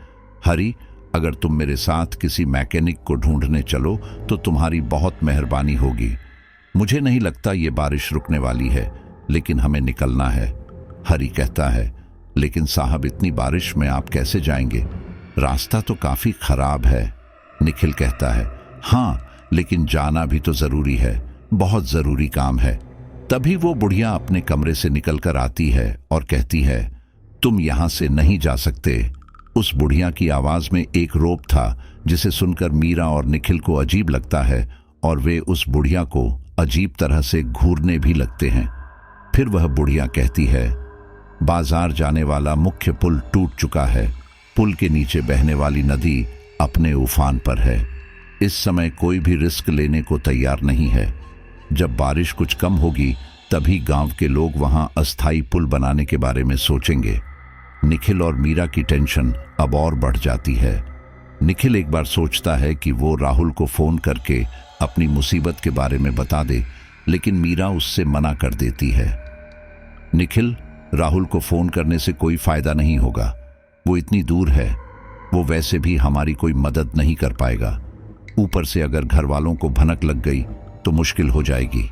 हरी, अगर तुम मेरे साथ किसी मैकेनिक को ढूंढने चलो तो तुम्हारी बहुत मेहरबानी होगी। मुझे नहीं लगता ये बारिश रुकने वाली है, लेकिन हमें निकलना है। हरी कहता है, लेकिन साहब, इतनी बारिश में आप कैसे जाएंगे? रास्ता तो काफी खराब है। निखिल कहता है, हाँ, लेकिन जाना भी तो जरूरी है, बहुत जरूरी काम है। तभी वो बुढ़िया अपने कमरे से निकलकर आती है और कहती है, तुम यहां से नहीं जा सकते। उस बुढ़िया की आवाज में एक रोब था जिसे सुनकर मीरा और निखिल को अजीब लगता है और वे उस बुढ़िया को अजीब तरह से घूरने भी लगते हैं। फिर वह बुढ़िया कहती है, बाजार जाने वाला मुख्य पुल टूट चुका है। पुल के नीचे बहने वाली नदी अपने उफान पर है। इस समय कोई भी रिस्क लेने को तैयार नहीं है। जब बारिश कुछ कम होगी तभी गांव के लोग वहां अस्थाई पुल बनाने के बारे में सोचेंगे। निखिल और मीरा की टेंशन अब और बढ़ जाती है। निखिल एक बार सोचता है कि वो राहुल को फोन करके अपनी मुसीबत के बारे में बता दे, लेकिन मीरा उससे मना कर देती है। निखिल, राहुल को फोन करने से कोई फायदा नहीं होगा, वो इतनी दूर है, वो वैसे भी हमारी कोई मदद नहीं कर पाएगा। ऊपर से अगर घर वालों को भनक लग गई तो मुश्किल हो जाएगी।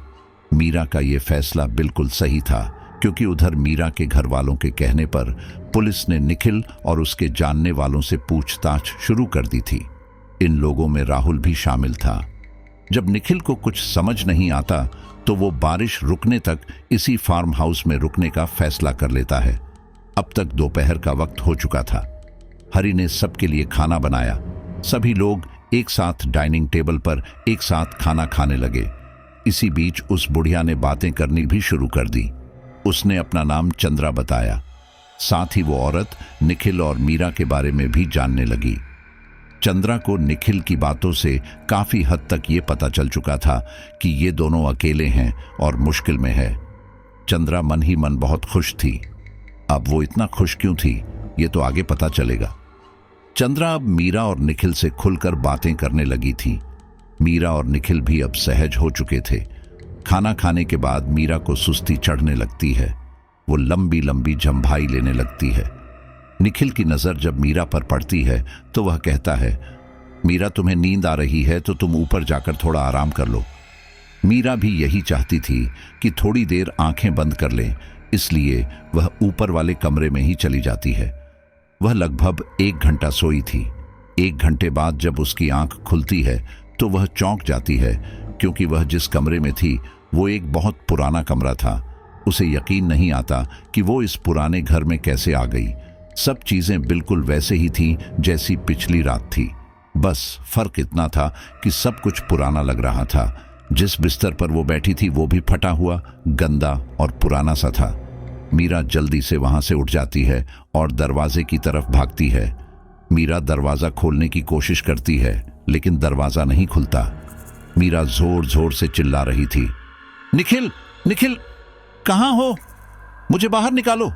मीरा का ये फैसला बिल्कुल सही था, क्योंकि उधर मीरा के घर वालों के कहने पर पुलिस ने निखिल और उसके जानने वालों से पूछताछ शुरू कर दी थी। इन लोगों में राहुल भी शामिल था। जब निखिल को कुछ समझ नहीं आता तो वो बारिश रुकने तक इसी फार्म हाउस में रुकने का फैसला कर लेता है। अब तक दोपहर का वक्त हो चुका था। हरि ने सबके लिए खाना बनाया। सभी लोग एक साथ डाइनिंग टेबल पर एक साथ खाना खाने लगे। इसी बीच उस बुढ़िया ने बातें करनी भी शुरू कर दी। उसने अपना नाम चंद्रा बताया। साथ ही वो औरत निखिल और मीरा के बारे में भी जानने लगी। चंद्रा को निखिल की बातों से काफी हद तक ये पता चल चुका था कि ये दोनों अकेले हैं और मुश्किल में है। चंद्रा मन ही मन बहुत खुश थी। अब वो इतना खुश क्यों थी, ये तो आगे पता चलेगा। चंद्रा अब मीरा और निखिल से खुलकर बातें करने लगी थी। मीरा और निखिल भी अब सहज हो चुके थे। खाना खाने के बाद मीरा को सुस्ती चढ़ने लगती है। वो लंबी लंबी झंभाई लेने लगती है। निखिल की नजर जब मीरा पर पड़ती है तो वह कहता है, मीरा तुम्हें नींद आ रही है तो तुम ऊपर जाकर थोड़ा आराम कर लो। मीरा भी यही चाहती थी कि थोड़ी देर आंखें बंद कर लें, इसलिए वह ऊपर वाले कमरे में ही चली जाती है। वह लगभग 1 घंटा सोई थी। 1 घंटे बाद जब उसकी आंख खुलती है तो वह चौंक जाती है, क्योंकि वह जिस कमरे में थी वो एक बहुत पुराना कमरा था। उसे यकीन नहीं आता कि वो इस पुराने घर में कैसे आ गई। सब चीजें बिल्कुल वैसे ही थीं जैसी पिछली रात थी। बस फर्क इतना था कि सब कुछ पुराना लग रहा था। जिस बिस्तर पर वो बैठी थी वो भी फटा हुआ, गंदा और पुराना सा था। मीरा जल्दी से वहां से उठ जाती है और दरवाजे की तरफ भागती है। मीरा दरवाजा खोलने की कोशिश करती है, लेकिन दरवाजा नहीं खुलता। मीरा जोर जोर से चिल्ला रही थी, निखिल, निखिल, कहां हो? मुझे बाहर निकालो।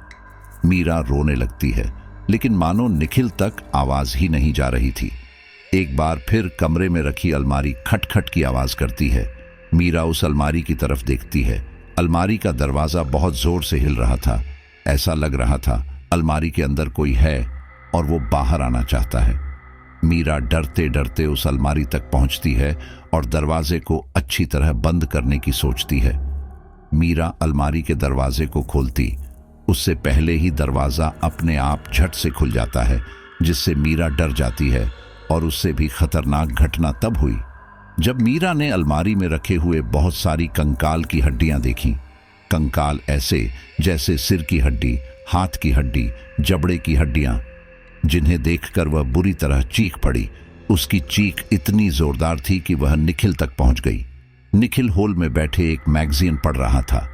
मीरा रोने लगती है, लेकिन मानो निखिल तक आवाज ही नहीं जा रही थी। एक बार फिर कमरे में रखी अलमारी खटखट की आवाज करती है। मीरा उस अलमारी की तरफ देखती है। अलमारी का दरवाजा बहुत जोर से हिल रहा था। ऐसा लग रहा था अलमारी के अंदर कोई है और वो बाहर आना चाहता है। मीरा डरते डरते उस अलमारी तक पहुंचती है और दरवाजे को अच्छी तरह बंद करने की सोचती है। मीरा अलमारी के दरवाजे को खोलती, उससे पहले ही दरवाजा अपने आप झट से खुल जाता है, जिससे मीरा डर जाती है। और उससे भी खतरनाक घटना तब हुई जब मीरा ने अलमारी में रखे हुए बहुत सारी कंकाल की हड्डियां देखी। कंकाल ऐसे जैसे सिर की हड्डी, हाथ की हड्डी, जबड़े की हड्डियां, जिन्हें देखकर वह बुरी तरह चीख पड़ी। उसकी चीख इतनी जोरदार थी कि वह निखिल तक पहुंच गई। निखिल हॉल में बैठे एक मैगजीन पढ़ रहा था।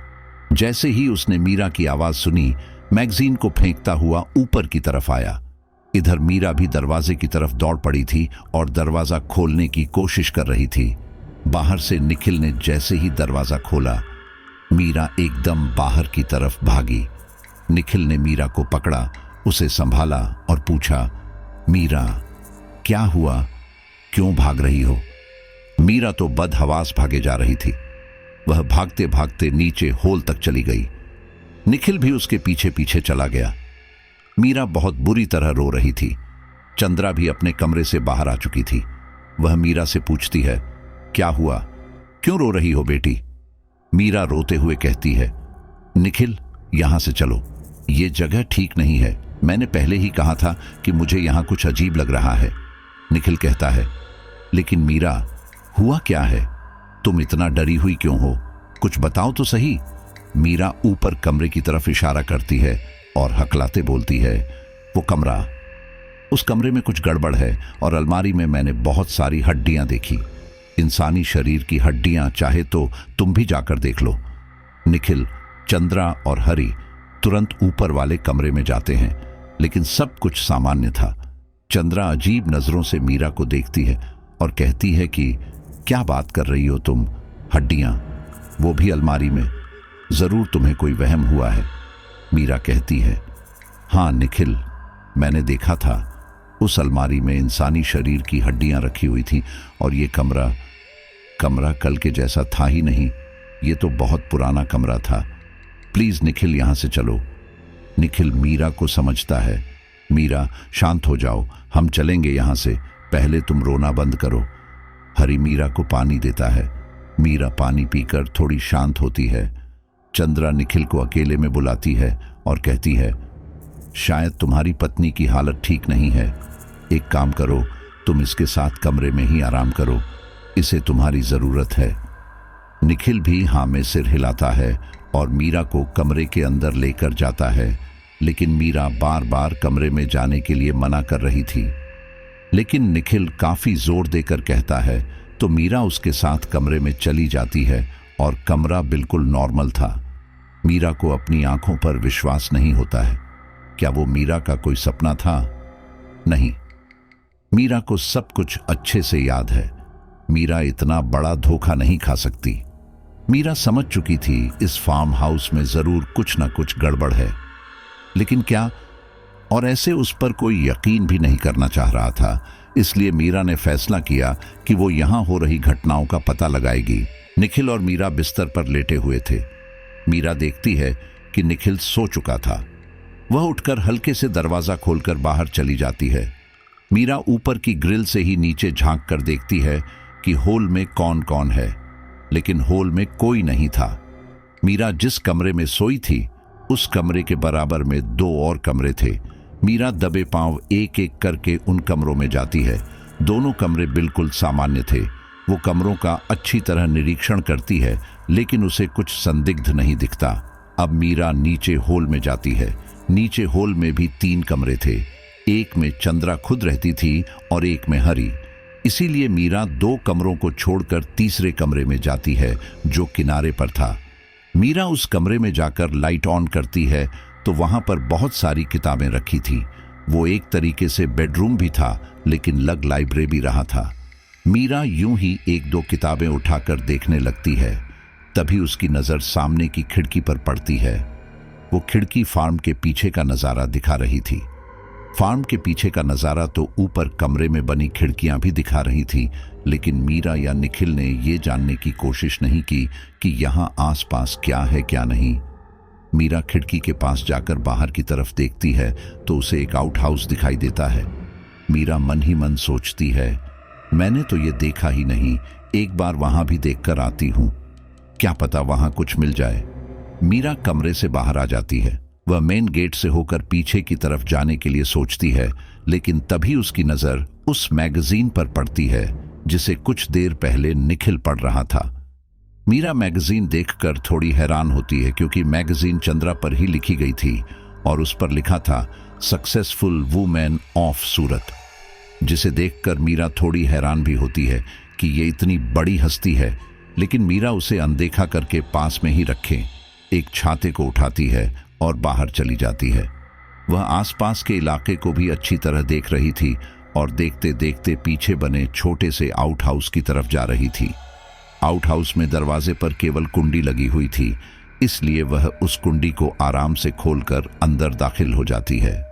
जैसे ही उसने मीरा की आवाज सुनी, मैगजीन को फेंकता हुआ ऊपर की तरफ आया। इधर मीरा भी दरवाजे की तरफ दौड़ पड़ी थी और दरवाजा खोलने की कोशिश कर रही थी। बाहर से निखिल ने जैसे ही दरवाजा खोला, मीरा एकदम बाहर की तरफ भागी। निखिल ने मीरा को पकड़ा, उसे संभाला और पूछा, मीरा, क्या हुआ? क्यों भाग रही हो? मीरा तो बदहवास भागे जा रही थी। वह भागते भागते नीचे हॉल तक चली गई। निखिल भी उसके पीछे पीछे चला गया। मीरा बहुत बुरी तरह रो रही थी। चंद्रा भी अपने कमरे से बाहर आ चुकी थी। वह मीरा से पूछती है, क्या हुआ? क्यों रो रही हो बेटी? मीरा रोते हुए कहती है, निखिल, यहां से चलो, ये जगह ठीक नहीं है। मैंने पहले ही कहा था कि मुझे यहां कुछ अजीब लग रहा है। निखिल कहता है, लेकिन मीरा, हुआ क्या है? तुम इतना डरी हुई क्यों हो? कुछ बताओ तो सही। मीरा ऊपर कमरे की तरफ इशारा करती है और हकलाते बोलती है, वो कमरा, उस कमरे में कुछ गड़बड़ है और अलमारी में मैंने बहुत सारी हड्डियां देखी। इंसानी शरीर की हड्डियां, चाहे तो तुम भी जाकर देख लो। निखिल, चंद्रा और हरि तुरंत ऊपर वाले कमरे में जाते हैं, लेकिन सब कुछ सामान्य था। चंद्रा अजीब नजरों से मीरा को देखती है और कहती है कि क्या बात कर रही हो तुम? हड्डियां, वो भी अलमारी में? जरूर तुम्हें कोई वहम हुआ है। मीरा कहती है, हाँ निखिल, मैंने देखा था, उस अलमारी में इंसानी शरीर की हड्डियां रखी हुई थी और ये कमरा कल के जैसा था ही नहीं। ये तो बहुत पुराना कमरा था। प्लीज निखिल, यहां से चलो। निखिल मीरा को समझता है। मीरा, शांत हो जाओ, हम चलेंगे यहां से, पहले तुम रोना बंद करो। हरि मीरा को पानी देता है। मीरा पानी पीकर थोड़ी शांत होती है। चंद्रा निखिल को अकेले में बुलाती है और कहती है, शायद तुम्हारी पत्नी की हालत ठीक नहीं है। एक काम करो, तुम इसके साथ कमरे में ही आराम करो। इसे तुम्हारी जरूरत है। निखिल भी हाँ में सिर हिलाता है और मीरा को कमरे के अंदर लेकर जाता है, लेकिन मीरा बार बार कमरे में जाने के लिए मना कर रही थी। लेकिन निखिल काफी जोर देकर कहता है तो मीरा उसके साथ कमरे में चली जाती है और कमरा बिल्कुल नॉर्मल था। मीरा को अपनी आंखों पर विश्वास नहीं होता है। क्या वो मीरा का कोई सपना था? नहीं, मीरा को सब कुछ अच्छे से याद है। मीरा इतना बड़ा धोखा नहीं खा सकती। मीरा समझ चुकी थी इस फार्म हाउस में जरूर कुछ ना कुछ गड़बड़ है, लेकिन क्या? और ऐसे उस पर कोई यकीन भी नहीं करना चाह रहा था। इसलिए मीरा ने फैसला किया कि वो यहां हो रही घटनाओं का पता लगाएगी। निखिल और मीरा बिस्तर पर लेटे हुए थे। मीरा देखती है कि निखिल सो चुका था। वह उठकर हल्के से दरवाजा खोलकर बाहर चली जाती है। मीरा ऊपर की ग्रिल से ही नीचे झांक कर देखती है कि हॉल में कौन कौन है, लेकिन हॉल में कोई नहीं था। मीरा जिस कमरे में सोई थी उस कमरे के बराबर में 2 और कमरे थे। मीरा दबे पांव एक एक करके उन कमरों में जाती है। दोनों कमरे बिल्कुल सामान्य थे। वो कमरों का अच्छी तरह निरीक्षण करती है, लेकिन उसे कुछ संदिग्ध नहीं दिखता। अब मीरा नीचे हॉल में जाती है। नीचे हॉल में भी 3 कमरे थे। एक में चंद्रा खुद रहती थी और एक में हरी। इसीलिए मीरा 2 कमरों को छोड़कर तीसरे कमरे में जाती है जो किनारे पर था। मीरा उस कमरे में जाकर लाइट ऑन करती है तो वहां पर बहुत सारी किताबें रखी थी। वो एक तरीके से बेडरूम भी था, लेकिन लग लाइब्रेरी भी रहा था। मीरा यूं ही 1-2 किताबें उठाकर देखने लगती है। तभी उसकी नजर सामने की खिड़की पर पड़ती है। वो खिड़की फार्म के पीछे का नजारा दिखा रही थी। फार्म के पीछे का नजारा तो ऊपर कमरे में बनी खिड़कियां भी दिखा रही थी, लेकिन मीरा या निखिल ने ये जानने की कोशिश नहीं की कि यहां आसपास क्या है क्या नहीं। मीरा खिड़की के पास जाकर बाहर की तरफ देखती है तो उसे एक आउट हाउस दिखाई देता है। मीरा मन ही मन सोचती है, मैंने तो ये देखा ही नहीं, एक बार वहां भी देखकर आती हूं, क्या पता वहां कुछ मिल जाए। मीरा कमरे से बाहर आ जाती है। वह मेन गेट से होकर पीछे की तरफ जाने के लिए सोचती है, लेकिन तभी उसकी नजर उस मैगजीन पर पड़ती है जिसे कुछ देर पहले निखिल पढ़ रहा था। मीरा मैगजीन देखकर थोड़ी हैरान होती है, क्योंकि मैगजीन चंद्रा पर ही लिखी गई थी और उस पर लिखा था सक्सेसफुल वुमेन ऑफ सूरत, जिसे देखकर मीरा थोड़ी हैरान भी होती है कि ये इतनी बड़ी हस्ती है। लेकिन मीरा उसे अनदेखा करके पास में ही रखे एक छाते को उठाती है और बाहर चली जाती है। वह आसपास के इलाके को भी अच्छी तरह देख रही थी और देखते देखते पीछे बने छोटे से आउट हाउस की तरफ जा रही थी। आउट हाउस में दरवाजे पर केवल कुंडी लगी हुई थी, इसलिए वह उस कुंडी को आराम से खोलकर अंदर दाखिल हो जाती है।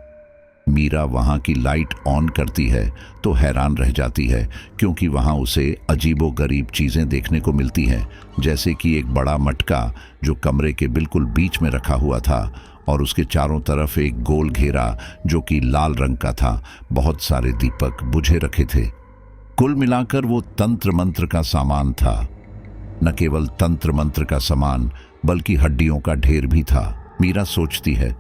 मीरा वहां की लाइट ऑन करती है तो हैरान रह जाती है, क्योंकि वहां उसे अजीबोगरीब चीजें देखने को मिलती हैं, जैसे कि एक बड़ा मटका जो कमरे के बिल्कुल बीच में रखा हुआ था और उसके चारों तरफ एक गोल घेरा जो कि लाल रंग का था। बहुत सारे दीपक बुझे रखे थे। कुल मिलाकर वो तंत्र मंत्र का सामान था। न केवल तंत्र मंत्र का सामान, बल्कि हड्डियों का ढेर भी था। मीरा सोचती है,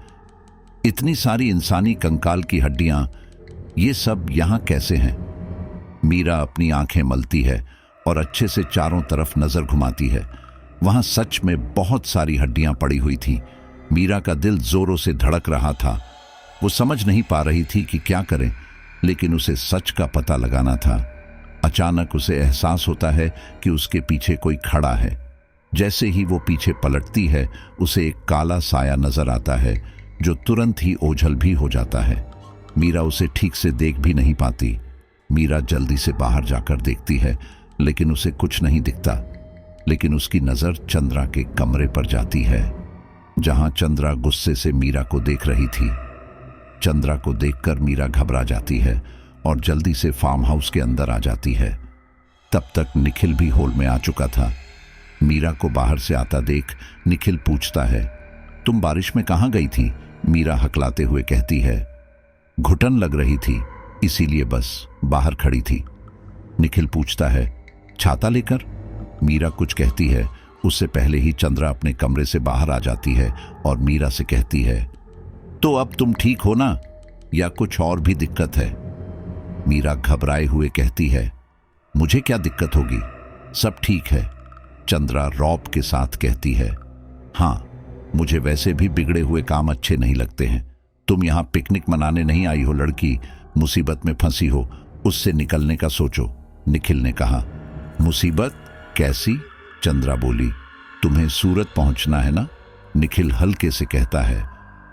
इतनी सारी इंसानी कंकाल की हड्डियां, ये सब यहां कैसे हैं? मीरा अपनी आंखें मलती है और अच्छे से चारों तरफ नजर घुमाती है। वहां सच में बहुत सारी हड्डियां पड़ी हुई थी। मीरा का दिल जोरों से धड़क रहा था। वो समझ नहीं पा रही थी कि क्या करें, लेकिन उसे सच का पता लगाना था। अचानक उसे एहसास होता है कि उसके पीछे कोई खड़ा है। जैसे ही वो पीछे पलटती है, उसे एक काला साया नजर आता है जो तुरंत ही ओझल भी हो जाता है। मीरा उसे ठीक से देख भी नहीं पाती। मीरा जल्दी से बाहर जाकर देखती है, लेकिन उसे कुछ नहीं दिखता। लेकिन उसकी नजर चंद्रा के कमरे पर जाती है, जहां चंद्रा गुस्से से मीरा को देख रही थी। चंद्रा को देखकर मीरा घबरा जाती है और जल्दी से फार्म हाउस के अंदर आ जाती है। तब तक निखिल भी हॉल में आ चुका था। मीरा को बाहर से आता देख निखिल पूछता है, तुम बारिश में कहां गई थी? मीरा हकलाते हुए कहती है, घुटन लग रही थी, इसीलिए बस बाहर खड़ी थी। निखिल पूछता है, छाता लेकर? मीरा कुछ कहती है, उससे पहले ही चंद्रा अपने कमरे से बाहर आ जाती है और मीरा से कहती है, तो अब तुम ठीक हो ना, या कुछ और भी दिक्कत है? मीरा घबराए हुए कहती है, मुझे क्या दिक्कत होगी, सब ठीक है, चंद्रा रौब के साथ कहती है। हाँ, मुझे वैसे भी बिगड़े हुए काम अच्छे नहीं लगते हैं। तुम यहाँ पिकनिक मनाने नहीं आई हो लड़की, मुसीबत में फंसी हो, उससे निकलने का सोचो, निखिल ने कहा। मुसीबत कैसी? चंद्रा बोली। तुम्हें सूरत पहुंचना है ना? निखिल हल्के से कहता है।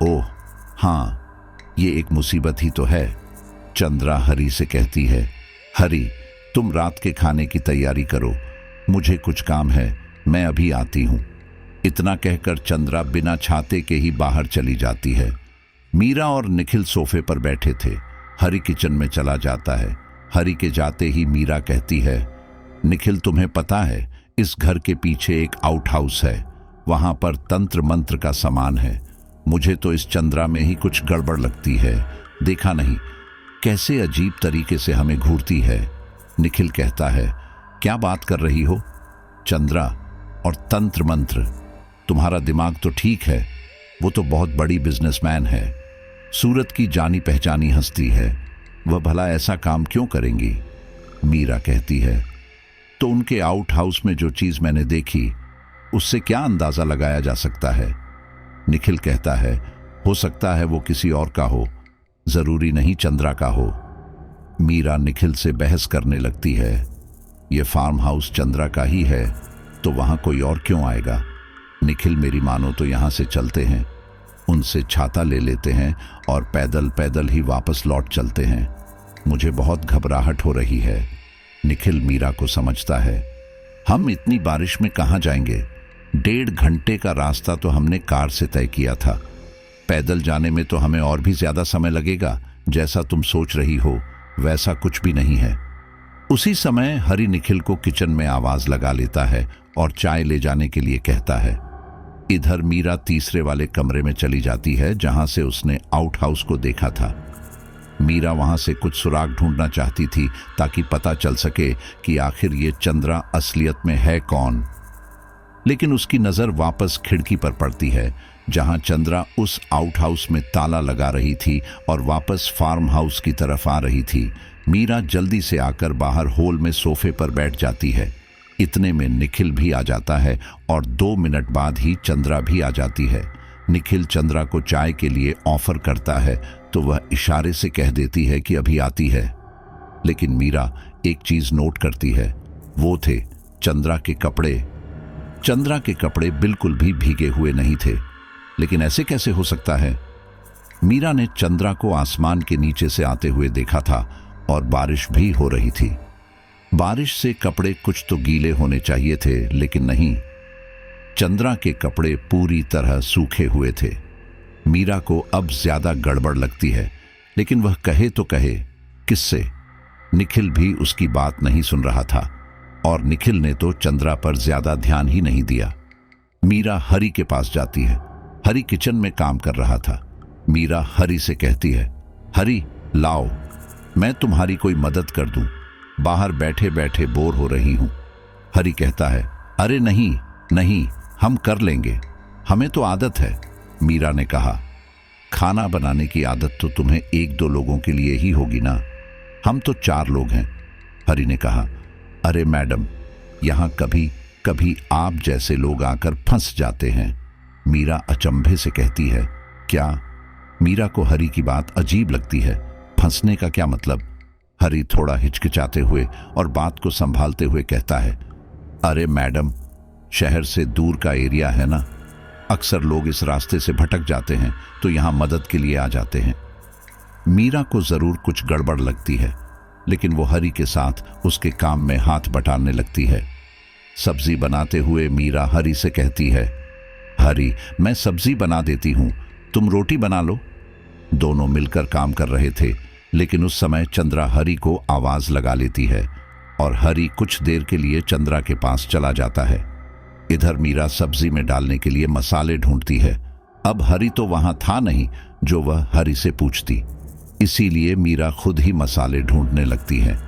ओह हाँ, ये एक मुसीबत ही तो है। चंद्रा हरी से कहती है। हरी, तुम रात के खाने की तैयारी करो, मुझे कुछ काम है, मैं अभी आती हूं। इतना कहकर चंद्रा बिना छाते के ही बाहर चली जाती है। मीरा और निखिल सोफे पर बैठे थे। हरी किचन में चला जाता है। हरी के जाते ही मीरा कहती है। निखिल, तुम्हें पता है इस घर के पीछे एक आउट हाउस है, वहां पर तंत्र मंत्र का सामान है। मुझे तो इस चंद्रा में ही कुछ गड़बड़ लगती है। देखा नहीं कैसे अजीब तरीके से हमें घूरती है। निखिल कहता है। क्या बात कर रही हो? चंद्रा, और तंत्र मंत्र, तुम्हारा दिमाग तो ठीक है, वो तो बहुत बड़ी बिजनेसमैन है, सूरत की जानी पहचानी हस्ती है, वह भला ऐसा काम क्यों करेंगी? मीरा कहती है। तो उनके आउट हाउस में जो चीज मैंने देखी, उससे क्या अंदाजा लगाया जा सकता है? निखिल कहता है। हो सकता है वो किसी और का हो, जरूरी नहीं चंद्रा का हो। मीरा निखिल से बहस करने लगती है। ये फार्म हाउस चंद्रा का ही है, तो वहां कोई और क्यों आएगा? निखिल, मेरी मानो तो यहां से चलते हैं, उनसे छाता ले लेते हैं और पैदल पैदल ही वापस लौट चलते हैं। मुझे बहुत घबराहट हो रही है। निखिल मीरा को समझता है। हम इतनी बारिश में कहाँ जाएंगे? 1.5 घंटे का रास्ता तो हमने कार से तय किया था, पैदल जाने में तो हमें और भी ज्यादा समय लगेगा। जैसा तुम सोच रही हो वैसा कुछ भी नहीं है। उसी समय हरी निखिल को किचन में आवाज लगा लेता है और चाय ले जाने के लिए कहता है। इधर मीरा तीसरे वाले कमरे में चली जाती है जहां से उसने आउट हाउस को देखा था। मीरा वहां से कुछ सुराग ढूंढना चाहती थी ताकि पता चल सके कि आखिर ये चंद्रा असलियत में है कौन। लेकिन उसकी नजर वापस खिड़की पर पड़ती है जहां चंद्रा उस आउट हाउस में ताला लगा रही थी और वापस फार्म हाउस की तरफ आ रही थी। मीरा जल्दी से आकर बाहर होल में सोफे पर बैठ जाती है। इतने में निखिल भी आ जाता है और 2 मिनट बाद ही चंद्रा भी आ जाती है। निखिल चंद्रा को चाय के लिए ऑफर करता है तो वह इशारे से कह देती है कि अभी आती है। लेकिन मीरा एक चीज नोट करती है, वो थे चंद्रा के कपड़े। चंद्रा के कपड़े बिल्कुल भी भीगे हुए नहीं थे। लेकिन ऐसे कैसे हो सकता है? मीरा ने चंद्रा को आसमान के नीचे से आते हुए देखा था और बारिश भी हो रही थी। बारिश से कपड़े कुछ तो गीले होने चाहिए थे, लेकिन नहीं, चंद्रा के कपड़े पूरी तरह सूखे हुए थे। मीरा को अब ज्यादा गड़बड़ लगती है, लेकिन वह कहे तो कहे किससे? निखिल भी उसकी बात नहीं सुन रहा था और निखिल ने तो चंद्रा पर ज्यादा ध्यान ही नहीं दिया। मीरा हरी के पास जाती है। हरी किचन में काम कर रहा था। मीरा हरी से कहती है, हरी लाओ, मैं तुम्हारी कोई मदद कर दूं, बाहर बैठे बैठे बोर हो रही हूं। हरी कहता है, अरे नहीं नहीं, हम कर लेंगे, हमें तो आदत है। मीरा ने कहा, खाना बनाने की आदत तो तुम्हें 1-2 लोगों के लिए ही होगी ना, हम तो 4 लोग हैं। हरी ने कहा, अरे मैडम, यहां कभी कभी आप जैसे लोग आकर फंस जाते हैं। मीरा अचंभे से कहती है, क्या? मीरा को हरी की बात अजीब लगती है। फंसने का क्या मतलब? हरी थोड़ा हिचकिचाते हुए और बात को संभालते हुए कहता है, अरे मैडम, शहर से दूर का एरिया है ना, अक्सर लोग इस रास्ते से भटक जाते हैं तो यहां मदद के लिए आ जाते हैं। मीरा को जरूर कुछ गड़बड़ लगती है, लेकिन वो हरी के साथ उसके काम में हाथ बटाने लगती है। सब्जी बनाते हुए मीरा हरी से कहती है, हरी, मैं सब्जी बना देती हूं, तुम रोटी बना लो। दोनों मिलकर काम कर रहे थे, लेकिन उस समय चंद्रा हरी को आवाज लगा लेती है और हरी कुछ देर के लिए चंद्रा के पास चला जाता है। इधर मीरा सब्जी में डालने के लिए मसाले ढूंढती है। अब हरी तो वहां था नहीं जो वह हरी से पूछती, इसीलिए मीरा खुद ही मसाले ढूंढने लगती है।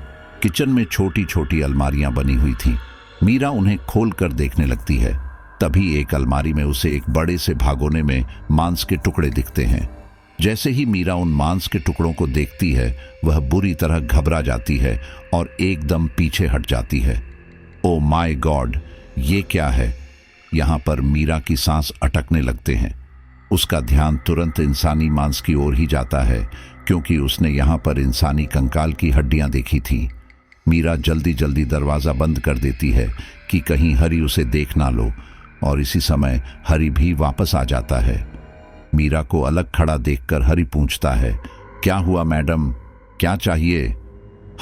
किचन में छोटी छोटी अलमारियां बनी हुई थी। मीरा उन्हें खोल कर देखने लगती है। तभी एक अलमारी में उसे एक बड़े से भागोने में मांस के टुकड़े दिखते हैं। जैसे ही मीरा उन मांस के टुकड़ों को देखती है, वह बुरी तरह घबरा जाती है और एकदम पीछे हट जाती है। ओ माय गॉड, ये क्या है? यहाँ पर मीरा की सांस अटकने लगते हैं। उसका ध्यान तुरंत इंसानी मांस की ओर ही जाता है, क्योंकि उसने यहाँ पर इंसानी कंकाल की हड्डियां देखी थी। मीरा जल्दी जल्दी दरवाज़ा बंद कर देती है कि कहीं हरी उसे देख ना लो, और इसी समय हरी भी वापस आ जाता है। मीरा को अलग खड़ा देखकर हरी पूछता है, क्या हुआ मैडम, क्या चाहिए?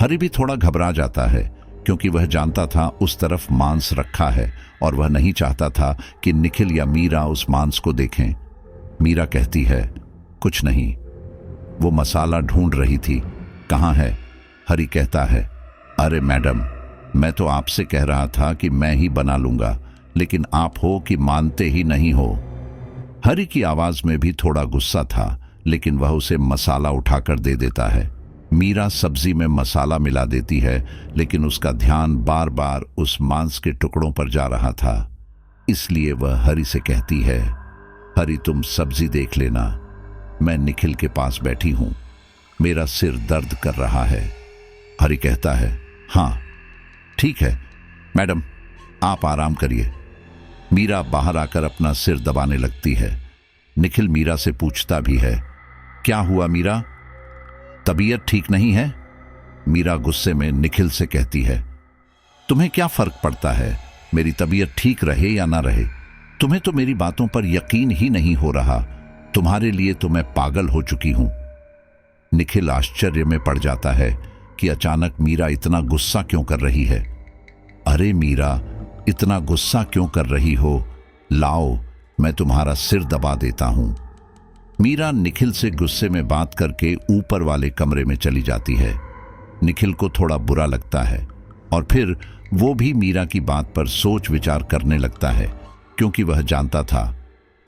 हरी भी थोड़ा घबरा जाता है, क्योंकि वह जानता था उस तरफ मांस रखा है और वह नहीं चाहता था कि निखिल या मीरा उस मांस को देखें। मीरा कहती है, कुछ नहीं, वो मसाला ढूंढ रही थी। कहाँ है? हरी कहता है, अरे मैडम, मैं तो आपसे कह रहा था कि मैं ही बना लूंगा, लेकिन आप हो कि मानते ही नहीं हो। हरी की आवाज में भी थोड़ा गुस्सा था, लेकिन वह उसे मसाला उठाकर दे देता है। मीरा सब्जी में मसाला मिला देती है, लेकिन उसका ध्यान बार बार उस मांस के टुकड़ों पर जा रहा था। इसलिए वह हरी से कहती है, हरी तुम सब्जी देख लेना, मैं निखिल के पास बैठी हूं, मेरा सिर दर्द कर रहा है। हरी कहता है, हाँ ठीक है मैडम, आप आराम करिए। मीरा बाहर आकर अपना सिर दबाने लगती है। निखिल मीरा से पूछता भी है, क्या हुआ मीरा, तबीयत ठीक नहीं है? मीरा गुस्से में निखिल से कहती है, तुम्हें क्या फर्क पड़ता है मेरी तबीयत ठीक रहे या ना रहे? तुम्हें तो मेरी बातों पर यकीन ही नहीं हो रहा। तुम्हारे लिए तो मैं पागल हो चुकी हूं। निखिल आश्चर्य में पड़ जाता है कि अचानक मीरा इतना गुस्सा क्यों कर रही है। अरे मीरा, इतना गुस्सा क्यों कर रही हो? लाओ, मैं तुम्हारा सिर दबा देता हूं। मीरा निखिल से गुस्से में बात करके ऊपर वाले कमरे में चली जाती है। निखिल को थोड़ा बुरा लगता है और फिर वो भी मीरा की बात पर सोच विचार करने लगता है, क्योंकि वह जानता था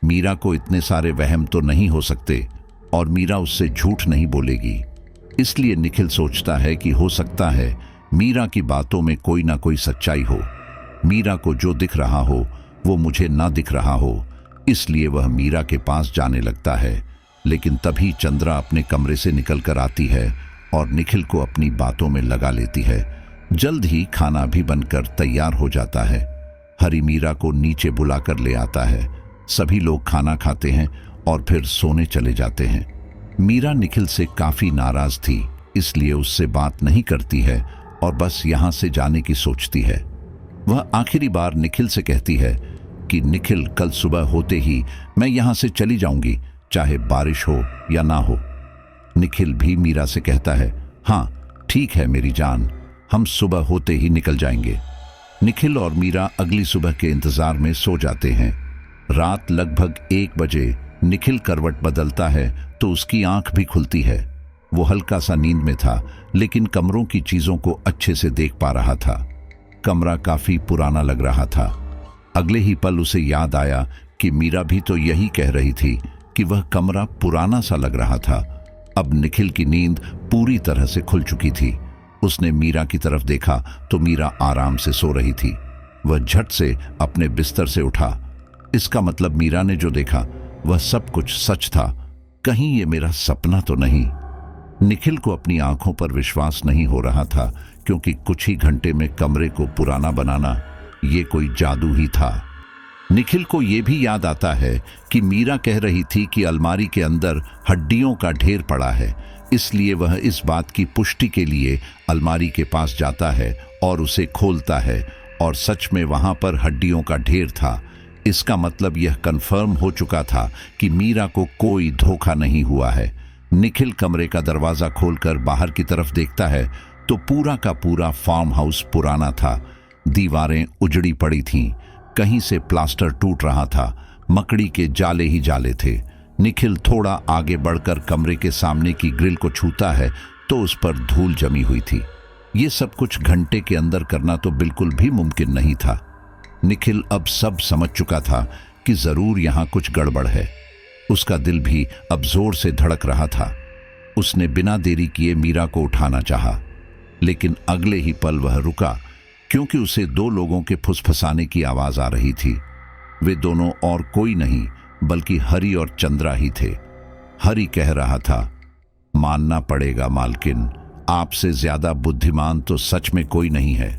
मीरा को इतने सारे वहम तो नहीं हो सकते और मीरा उससे झूठ नहीं बोलेगी। इसलिए निखिल सोचता है कि हो सकता है मीरा की बातों में कोई ना कोई सच्चाई हो। मीरा को जो दिख रहा हो वो मुझे ना दिख रहा हो। इसलिए वह मीरा के पास जाने लगता है, लेकिन तभी चंद्रा अपने कमरे से निकलकर आती है और निखिल को अपनी बातों में लगा लेती है। जल्द ही खाना भी बनकर तैयार हो जाता है। हरी मीरा को नीचे बुलाकर ले आता है। सभी लोग खाना खाते हैं और फिर सोने चले जाते हैं। मीरा निखिल से काफी नाराज थी, इसलिए उससे बात नहीं करती है और बस यहां से जाने की सोचती है। वह आखिरी बार निखिल से कहती है कि निखिल, कल सुबह होते ही मैं यहां से चली जाऊंगी, चाहे बारिश हो या ना हो। निखिल भी मीरा से कहता है, हाँ ठीक है मेरी जान, हम सुबह होते ही निकल जाएंगे। निखिल और मीरा अगली सुबह के इंतजार में सो जाते हैं। रात लगभग 1 बजे निखिल करवट बदलता है तो उसकी आंख भी खुलती है। वो हल्का सा नींद में था, लेकिन कमरों की चीजों को अच्छे से देख पा रहा था। कमरा काफी पुराना लग रहा था। अगले ही पल उसे याद आया कि मीरा भी तो यही कह रही थी कि वह कमरा पुराना सा लग रहा था। अब निखिल की नींद पूरी तरह से खुल चुकी थी। उसने मीरा की तरफ देखा तो मीरा आराम से सो रही थी। वह झट से अपने बिस्तर से उठा। इसका मतलब मीरा ने जो देखा वह सब कुछ सच था। कहीं ये मेरा सपना तो नहीं? निखिल को अपनी आंखों पर विश्वास नहीं हो रहा था, क्योंकि कुछ ही घंटे में कमरे को पुराना बनाना ये कोई जादू ही था। निखिल को यह भी याद आता है कि मीरा कह रही थी कि अलमारी के अंदर हड्डियों का ढेर पड़ा है। इसलिए वह इस बात की पुष्टि के लिए अलमारी के पास जाता है और उसे खोलता है, और सच में वहां पर हड्डियों का ढेर था। इसका मतलब यह कंफर्म हो चुका था कि मीरा को कोई धोखा नहीं हुआ है। निखिल कमरे का दरवाजा खोलकर बाहर की तरफ देखता है तो पूरा का पूरा फार्म हाउस पुराना था। दीवारें उजड़ी पड़ी थीं, कहीं से प्लास्टर टूट रहा था, मकड़ी के जाले ही जाले थे। निखिल थोड़ा आगे बढ़कर कमरे के सामने की ग्रिल को छूता है तो उस पर धूल जमी हुई थी। ये सब कुछ घंटे के अंदर करना तो बिल्कुल भी मुमकिन नहीं था। निखिल अब सब समझ चुका था कि जरूर यहां कुछ गड़बड़ है। उसका दिल भी अब जोर से धड़क रहा था। उसने बिना देरी किए मीरा को उठाना चाहा, लेकिन अगले ही पल वह रुका, क्योंकि उसे 2 लोगों के फुसफुसाने की आवाज आ रही थी। वे दोनों और कोई नहीं बल्कि हरी और चंद्रा ही थे। हरी कह रहा था, मानना पड़ेगा मालकिन, आपसे ज्यादा बुद्धिमान तो सच में कोई नहीं है।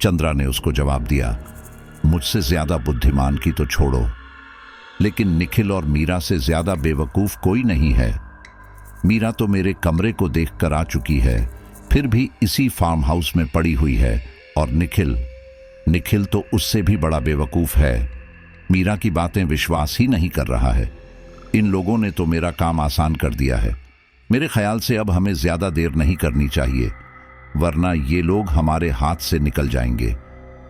चंद्रा ने उसको जवाब दिया, मुझसे ज्यादा बुद्धिमान की तो छोड़ो, लेकिन निखिल और मीरा से ज्यादा बेवकूफ कोई नहीं है। मीरा तो मेरे कमरे को देखकर आ चुकी है, फिर भी इसी फार्म हाउस में पड़ी हुई है, और निखिल तो उससे भी बड़ा बेवकूफ है। मीरा की बातें विश्वास ही नहीं कर रहा है। इन लोगों ने तो मेरा काम आसान कर दिया है। मेरे ख्याल से अब हमें ज्यादा देर नहीं करनी चाहिए, वरना ये लोग हमारे हाथ से निकल जाएंगे।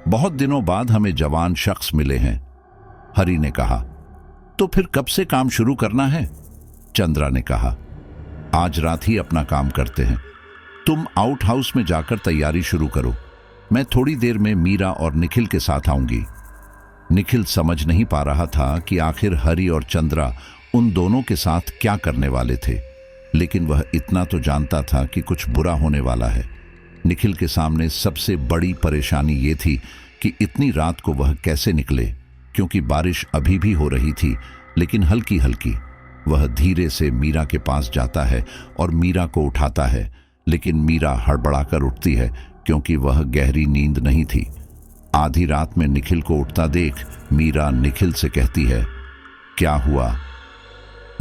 बहुत दिनों बाद हमें जवान शख्स मिले हैं, हरी ने कहा। तो फिर कब से काम शुरू करना है? चंद्रा ने कहा, आज रात ही अपना काम करते हैं। तुम आउट हाउस में जाकर तैयारी शुरू करो, मैं थोड़ी देर में मीरा और निखिल के साथ आऊंगी। निखिल समझ नहीं पा रहा था कि आखिर हरी और चंद्रा उन दोनों के साथ क्या करने वाले थे, लेकिन वह इतना तो जानता था कि कुछ बुरा होने वाला है। निखिल के सामने सबसे बड़ी परेशानी ये थी कि इतनी रात को वह कैसे निकले, क्योंकि बारिश अभी भी हो रही थी, लेकिन हल्की हल्की। वह धीरे से मीरा के पास जाता है और मीरा को उठाता है, लेकिन मीरा हड़बड़ाकर उठती है क्योंकि वह गहरी नींद नहीं थी। आधी रात में निखिल को उठता देख मीरा निखिल से कहती है, क्या हुआ?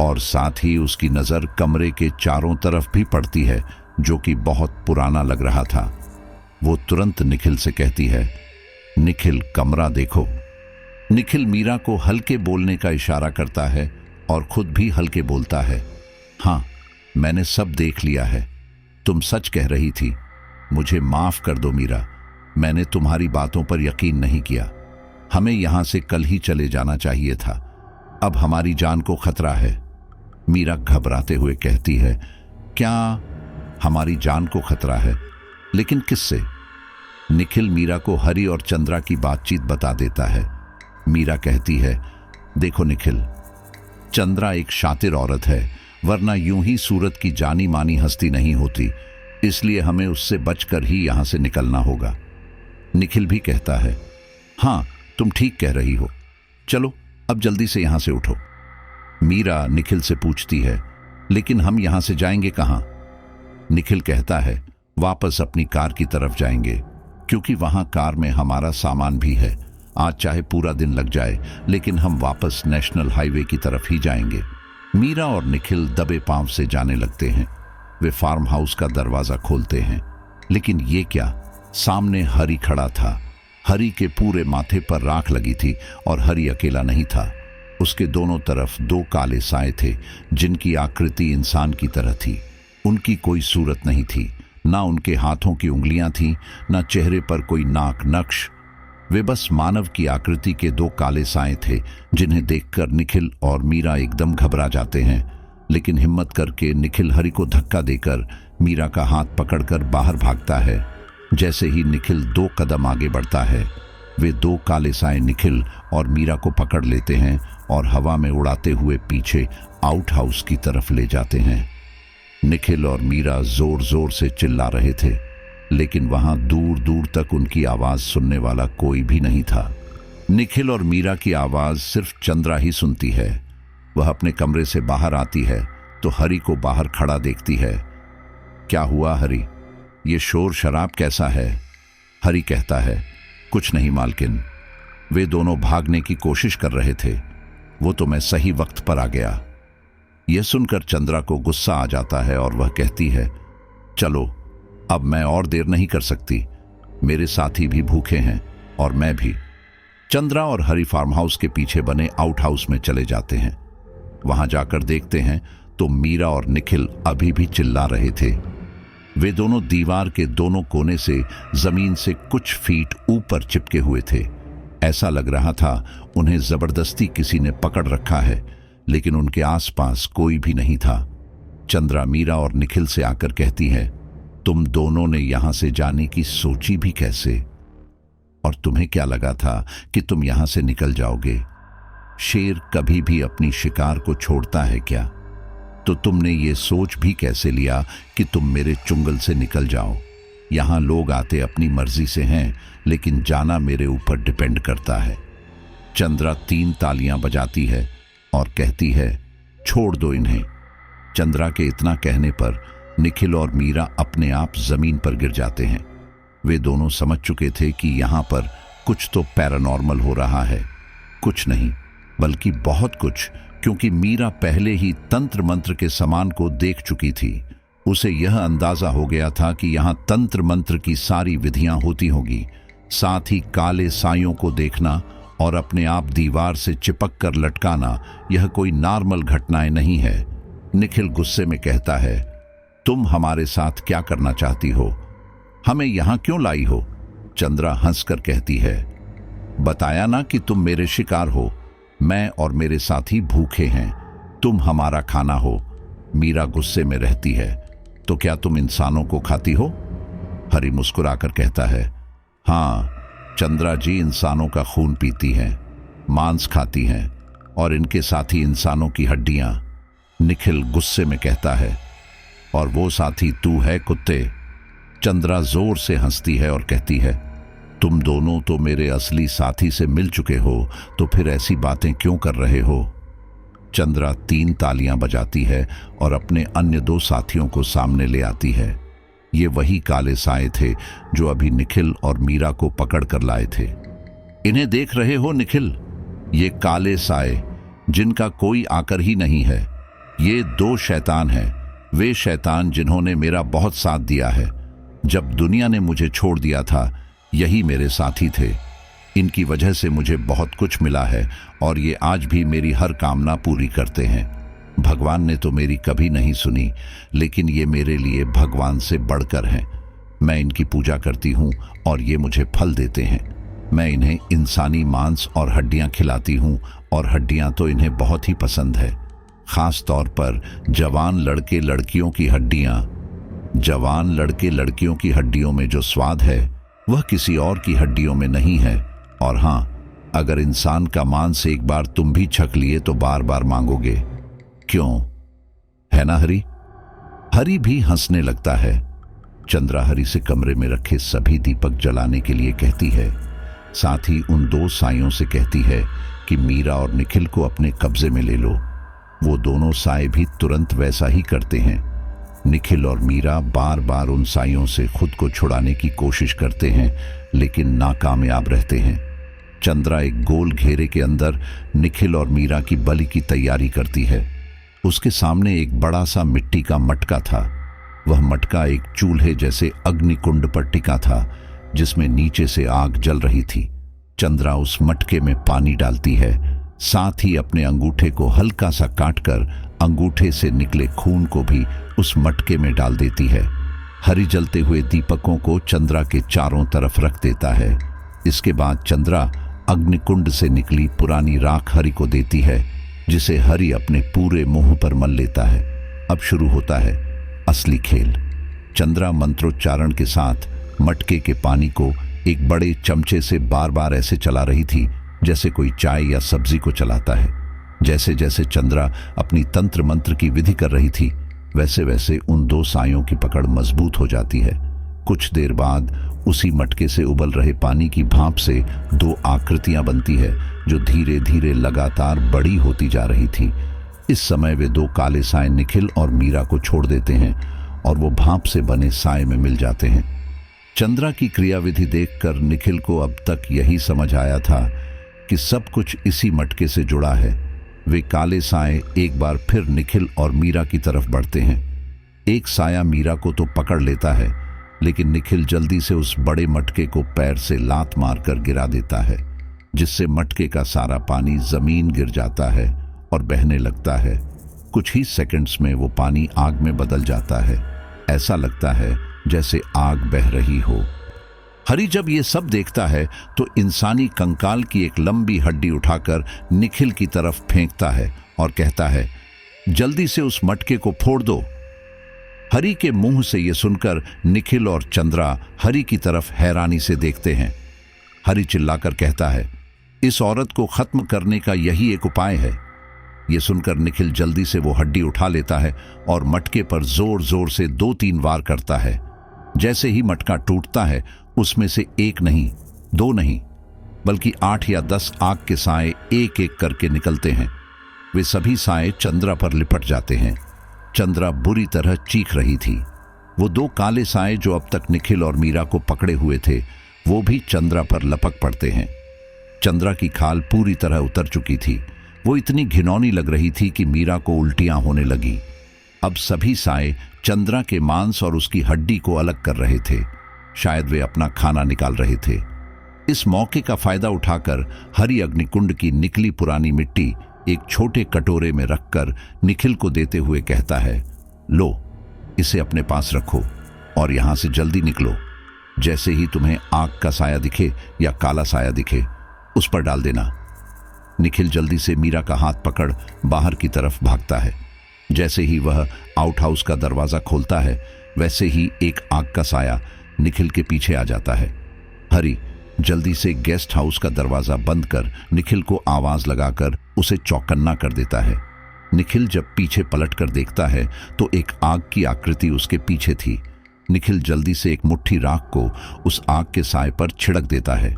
और साथ ही उसकी नजर कमरे के चारों तरफ भी पड़ती है, जो कि बहुत पुराना लग रहा था। वो तुरंत निखिल से कहती है, निखिल कमरा देखो। निखिल मीरा को हल्के बोलने का इशारा करता है और खुद भी हल्के बोलता है, हाँ मैंने सब देख लिया है, तुम सच कह रही थी, मुझे माफ कर दो मीरा, मैंने तुम्हारी बातों पर यकीन नहीं किया। हमें यहां से कल ही चले जाना चाहिए था, अब हमारी जान को खतरा है। मीरा घबराते हुए कहती है, क्या हमारी जान को खतरा है? लेकिन किससे? निखिल मीरा को हरी और चंद्रा की बातचीत बता देता है। मीरा कहती है, देखो निखिल, चंद्रा एक शातिर औरत है, वरना यूं ही सूरत की जानी मानी हस्ती नहीं होती, इसलिए हमें उससे बचकर ही यहां से निकलना होगा। निखिल भी कहता है, हाँ तुम ठीक कह रही हो, चलो अब जल्दी से यहां से उठो। मीरा निखिल से पूछती है, लेकिन हम यहां से जाएंगे कहां? निखिल कहता है, वापस अपनी कार की तरफ जाएंगे, क्योंकि वहां कार में हमारा सामान भी है। आज चाहे पूरा दिन लग जाए, लेकिन हम वापस नेशनल हाईवे की तरफ ही जाएंगे। मीरा और निखिल दबे पांव से जाने लगते हैं। वे फार्म हाउस का दरवाजा खोलते हैं, लेकिन ये क्या, सामने हरी खड़ा था। हरी के पूरे माथे पर राख लगी थी और हरी अकेला नहीं था। उसके दोनों तरफ दो काले साए थे, जिनकी आकृति इंसान की तरह थी। उनकी कोई सूरत नहीं थी, ना उनके हाथों की उंगलियां थीं, ना चेहरे पर कोई नाक नक्श। वे बस मानव की आकृति के दो काले साए थे, जिन्हें देखकर निखिल और मीरा एकदम घबरा जाते हैं। लेकिन हिम्मत करके निखिल हरी को धक्का देकर मीरा का हाथ पकड़कर बाहर भागता है। जैसे ही निखिल 2 कदम आगे बढ़ता है, वे 2 काले साए निखिल और मीरा को पकड़ लेते हैं और हवा में उड़ाते हुए पीछे आउट हाउस की तरफ ले जाते हैं। निखिल और मीरा जोर जोर से चिल्ला रहे थे, लेकिन वहां दूर दूर तक उनकी आवाज सुनने वाला कोई भी नहीं था। निखिल और मीरा की आवाज सिर्फ चंद्रा ही सुनती है। वह अपने कमरे से बाहर आती है तो हरी को बाहर खड़ा देखती है। क्या हुआ हरी, ये शोर शराब कैसा है? हरी कहता है, कुछ नहीं मालकिन, वे दोनों भागने की कोशिश कर रहे थे, वो तो मैं सही वक्त पर आ गया। यह सुनकर चंद्रा को गुस्सा आ जाता है और वह कहती है, चलो अब मैं और देर नहीं कर सकती, मेरे साथी भी भूखे हैं और मैं भी। चंद्रा और हरी फार्म हाउस के पीछे बने आउट हाउस में चले जाते हैं। वहां जाकर देखते हैं तो मीरा और निखिल अभी भी चिल्ला रहे थे। वे दोनों दीवार के दोनों कोने से जमीन से कुछ फीट ऊपर चिपके हुए थे। ऐसा लग रहा था उन्हें जबरदस्ती किसी ने पकड़ रखा है, लेकिन उनके आसपास कोई भी नहीं था। चंद्रा मीरा और निखिल से आकर कहती है, तुम दोनों ने यहां से जाने की सोची भी कैसे? और तुम्हें क्या लगा था कि तुम यहां से निकल जाओगे? शेर कभी भी अपनी शिकार को छोड़ता है क्या? तो तुमने ये सोच भी कैसे लिया कि तुम मेरे चुंगल से निकल जाओ? यहां लोग आते अपनी मर्जी से हैं, लेकिन जाना मेरे ऊपर डिपेंड करता है। चंद्रा 3 तालियां बजाती है और कहती है, छोड़ दो इन्हें। चंद्रा के इतना कहने पर निखिल और मीरा अपने आप जमीन पर गिर जाते हैं। वे दोनों समझ चुके थे कि यहाँ पर कुछ तो पैरानॉर्मल हो रहा है। कुछ नहीं, बल्कि बहुत कुछ, क्योंकि मीरा पहले ही तंत्र मंत्र के सामान को देख चुकी थी। उसे यह अंदाजा हो गया था कि यहाँ तंत्र मंत्र की सारी विधियां होती होगी। साथ ही काले सायों को देखना और अपने आप दीवार से चिपक कर लटकाना, यह कोई नॉर्मल घटनाएं नहीं है। निखिल गुस्से में कहता है, तुम हमारे साथ क्या करना चाहती हो? हमें यहां क्यों लाई हो? चंद्रा हंसकर कहती है, बताया ना कि तुम मेरे शिकार हो। मैं और मेरे साथी भूखे हैं, तुम हमारा खाना हो। मीरा गुस्से में रहती है, तो क्या तुम इंसानों को खाती हो? हरि मुस्कुराकर कहता है, हाँ चंद्रा जी इंसानों का खून पीती हैं, मांस खाती हैं और इनके साथी इंसानों की हड्डियां। निखिल गुस्से में कहता है, और वो साथी तू है कुत्ते। चंद्रा जोर से हंसती है और कहती है, तुम दोनों तो मेरे असली साथी से मिल चुके हो, तो फिर ऐसी बातें क्यों कर रहे हो? चंद्रा 3 तालियां बजाती है और अपने अन्य 2 साथियों को सामने ले आती है। ये वही काले साए थे जो अभी निखिल और मीरा को पकड़ कर लाए थे। इन्हें देख रहे हो निखिल? ये काले साए जिनका कोई आकर ही नहीं है। ये 2 शैतान हैं, वे शैतान जिन्होंने मेरा बहुत साथ दिया है। जब दुनिया ने मुझे छोड़ दिया था, यही मेरे साथी थे। इनकी वजह से मुझे बहुत कुछ मिला है और ये आज भी मेरी हर कामना पूरी करते हैं। भगवान ने तो मेरी कभी नहीं सुनी, लेकिन ये मेरे लिए भगवान से बढ़कर हैं। मैं इनकी पूजा करती हूँ और ये मुझे फल देते हैं। मैं इन्हें इंसानी मांस और हड्डियाँ खिलाती हूँ और हड्डियाँ तो इन्हें बहुत ही पसंद है। खास तौर पर जवान लड़के लड़कियों की हड्डियाँ। जवान लड़के लड़कियों की हड्डियों में जो स्वाद है, वह किसी और की हड्डियों में नहीं है। और हाँ, अगर इंसान का मांस एक बार तुम भी छक लिए तो बार बार मांगोगे, क्यों? है ना हरि? हरि भी हंसने लगता है। चंद्रा हरि से कमरे में रखे सभी दीपक जलाने के लिए कहती है। साथ ही उन 2 साइयों से कहती है कि मीरा और निखिल को अपने कब्जे में ले लो। वो दोनों साए भी तुरंत वैसा ही करते हैं। निखिल और मीरा बार बार उन साइयों से खुद को छुड़ाने की कोशिश करते हैं, लेकिन नाकामयाब रहते हैं। चंद्रा एक गोल घेरे के अंदर निखिल और मीरा की बलि की तैयारी करती है। उसके सामने एक बड़ा सा मिट्टी का मटका था। वह मटका एक चूल्हे जैसे अग्निकुंड पर टिका था, जिसमें नीचे से आग जल रही थी। चंद्रा उस मटके में पानी डालती है, साथ ही अपने अंगूठे को हल्का सा काटकर अंगूठे से निकले खून को भी उस मटके में डाल देती है। हरि जलते हुए दीपकों को चंद्रा के चारों तरफ रख देता है। इसके बाद चंद्रा अग्निकुंड से निकली पुरानी राख हरि को देती है, जिसे हरि अपने पूरे मुंह पर मल लेता है। अब शुरू होता है असली खेल। चंद्रा मंत्रोच्चारण के साथ मटके के पानी को एक बड़े चमचे से बार बार ऐसे चला रही थी, जैसे कोई चाय या सब्जी को चलाता है। जैसे जैसे चंद्रा अपनी तंत्र मंत्र की विधि कर रही थी, वैसे वैसे उन 2 सायों की पकड़ मजबूत हो जाती है। कुछ देर बाद उसी मटके से उबल रहे पानी की भाप से 2 आकृतियां बनती है, जो धीरे धीरे लगातार बड़ी होती जा रही थी। इस समय वे 2 काले साए निखिल और मीरा को छोड़ देते हैं और वो भाप से बने साए में मिल जाते हैं। चंद्रा की क्रियाविधि देखकर निखिल को अब तक यही समझ आया था कि सब कुछ इसी मटके से जुड़ा है। वे काले साए एक बार फिर निखिल और मीरा की तरफ बढ़ते हैं। एक साया मीरा को तो पकड़ लेता है, लेकिन निखिल जल्दी से उस बड़े मटके को पैर से लात मारकर गिरा देता है, जिससे मटके का सारा पानी जमीन गिर जाता है और बहने लगता है। कुछ ही सेकंड्स में वो पानी आग में बदल जाता है। ऐसा लगता है जैसे आग बह रही हो। हरि जब ये सब देखता है तो इंसानी कंकाल की एक लंबी हड्डी उठाकर निखिल की तरफ फेंकता है और कहता है, जल्दी से उस मटके को फोड़ दो। हरि के मुंह से यह सुनकर निखिल और चंद्रा हरि की तरफ हैरानी से देखते हैं। हरि चिल्लाकर कहता है, इस औरत को खत्म करने का यही एक उपाय है। यह सुनकर निखिल जल्दी से वो हड्डी उठा लेता है और मटके पर जोर जोर से 2-3 वार करता है। जैसे ही मटका टूटता है, उसमें से 1 नहीं, 2 नहीं, बल्कि 8 या 10 आग के साए एक एक करके निकलते हैं। वे सभी साए चंद्रा पर लिपट जाते हैं। चंद्रा बुरी तरह चीख रही थी। वो दो काले साए जो अब तक निखिल और मीरा को पकड़े हुए थे, वो भी चंद्रा पर लपक पड़ते हैं। चंद्रा की खाल पूरी तरह उतर चुकी थी। वो इतनी घिनौनी लग रही थी कि मीरा को उल्टियां होने लगी। अब सभी साए चंद्रा के मांस और उसकी हड्डी को अलग कर रहे थे। शायद वे अपना खाना निकाल रहे थे। इस मौके का फायदा उठाकर हरि अग्निकुंड की निकली पुरानी मिट्टी एक छोटे कटोरे में रखकर निखिल को देते हुए कहता है, लो, इसे अपने पास रखो और यहां से जल्दी निकलो। जैसे ही तुम्हें आग का साया दिखे या काला साया दिखे, उस पर डाल देना। निखिल जल्दी से मीरा का हाथ पकड़ बाहर की तरफ भागता है। जैसे ही वह आउटहाउस का दरवाजा खोलता है, वैसे ही एक आग का साया निखिल के पीछे आ जाता है। हरि जल्दी से गेस्ट हाउस का दरवाजा बंद कर निखिल को आवाज लगाकर उसे चौकन्ना कर देता है। निखिल जब पीछे पलटकर देखता है तो एक आग की आकृति उसके पीछे थी। निखिल जल्दी से एक मुट्ठी राख को उस आग के साए पर छिड़क देता है,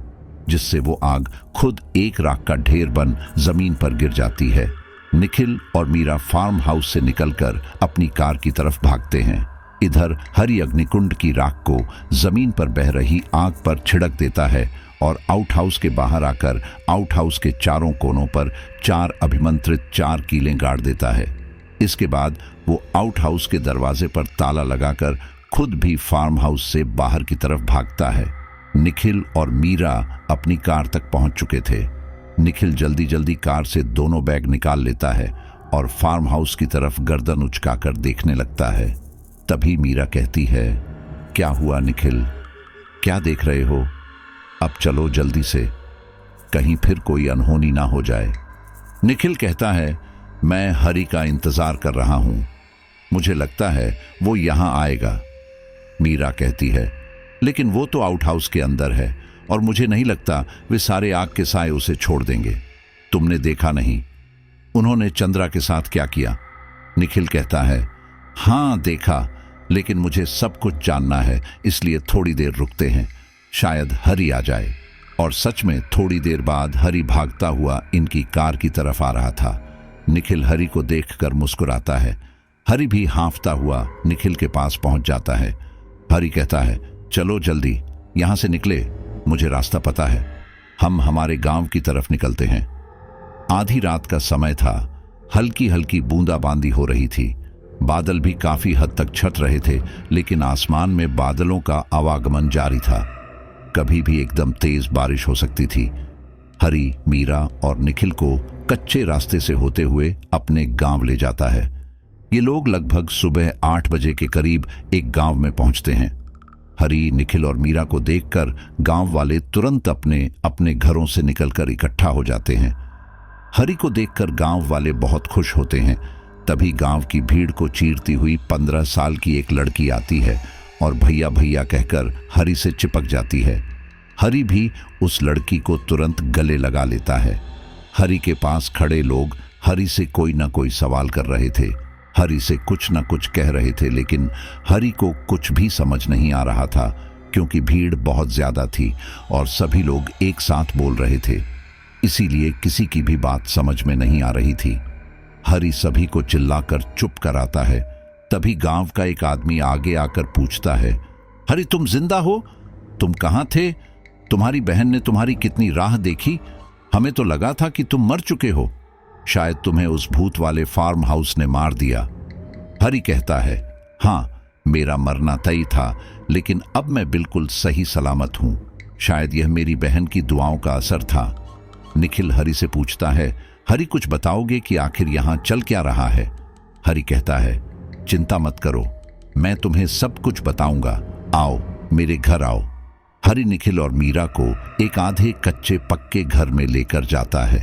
जिससे वो आग खुद एक राख का ढेर बन जमीन पर गिर जाती है। निखिल और मीरा फार्म हाउस से निकलकर अपनी कार की तरफ भागते हैं। इधर हरि अग्निकुंड की राख को जमीन पर बह रही आग पर छिड़क देता है और आउटहाउस के बाहर आकर आउटहाउस के चारों कोनों पर 4 अभिमंत्रित 4 कीलें गाड़ देता है। इसके बाद वो आउटहाउस के दरवाजे पर ताला लगाकर खुद भी फार्म हाउस से बाहर की तरफ भागता है। निखिल और मीरा अपनी कार तक पहुंच चुके थे। निखिल जल्दी जल्दी कार से दोनों बैग निकाल लेता है और फार्म हाउस की तरफ गर्दन उचकाकर देखने लगता है। तभी मीरा कहती है, क्या हुआ निखिल, क्या देख रहे हो? अब चलो जल्दी से, कहीं फिर कोई अनहोनी ना हो जाए। निखिल कहता है, मैं हरि का इंतजार कर रहा हूं, मुझे लगता है वो यहां आएगा। मीरा कहती है, लेकिन वो तो आउटहाउस के अंदर है और मुझे नहीं लगता वे सारे आग के साए उसे छोड़ देंगे। तुमने देखा नहीं उन्होंने चंद्रा के साथ क्या किया? निखिल कहता है, हां देखा, लेकिन मुझे सब कुछ जानना है, इसलिए थोड़ी देर रुकते हैं, शायद हरि आ जाए। और सच में थोड़ी देर बाद हरि भागता हुआ इनकी कार की तरफ आ रहा था। निखिल हरि को देखकर मुस्कुराता है। हरि भी हांफता हुआ निखिल के पास पहुंच जाता है। हरि कहता है, चलो जल्दी यहां से निकले, मुझे रास्ता पता है, हम हमारे गांव की तरफ निकलते हैं। आधी रात का समय था। हल्की हल्की बूंदाबांदी हो रही थी। बादल भी काफी हद तक छट रहे थे, लेकिन आसमान में बादलों का आवागमन जारी था। कभी भी एकदम तेज बारिश हो सकती थी। हरि, मीरा और निखिल को कच्चे रास्ते से होते हुए अपने गांव ले जाता है। ये लोग लगभग सुबह 8 बजे के करीब एक गांव में पहुंचते हैं। हरि, निखिल और मीरा को देखकर गांव वाले तुरंत अपने अपने घरों से निकलकर इकट्ठा हो जाते हैं। हरि को देखकर गांव वाले बहुत खुश होते हैं। तभी गांव की भीड़ को चीरती हुई 15 साल की एक लड़की आती है और भैया भैया कहकर हरि से चिपक जाती है। हरि भी उस लड़की को तुरंत गले लगा लेता है। हरि के पास खड़े लोग हरि से कोई ना कोई सवाल कर रहे थे, हरि से कुछ ना कुछ कह रहे थे, लेकिन हरि को कुछ भी समझ नहीं आ रहा था, क्योंकि भीड़ बहुत ज्यादा थी और सभी लोग एक साथ बोल रहे थे, इसीलिए किसी की भी बात समझ में नहीं आ रही थी। हरि सभी को चिल्लाकर चुप कराता है। तभी गांव का एक आदमी आगे आकर पूछता है, हरि तुम जिंदा हो? तुम कहां थे? तुम्हारी बहन ने तुम्हारी कितनी राह देखी, हमें तो लगा था कि तुम मर चुके हो, शायद तुम्हें उस भूत वाले फार्म हाउस ने मार दिया। हरि कहता है, हां मेरा मरना तय था, लेकिन अब मैं बिल्कुल सही सलामत हूं, शायद यह मेरी बहन की दुआओं का असर था। निखिल हरि से पूछता है, हरि कुछ बताओगे कि आखिर यहां चल क्या रहा है? हरि कहता है, चिंता मत करो, मैं तुम्हें सब कुछ बताऊंगा, आओ मेरे घर आओ। हरि निखिल और मीरा को एक आधे कच्चे पक्के घर में लेकर जाता है।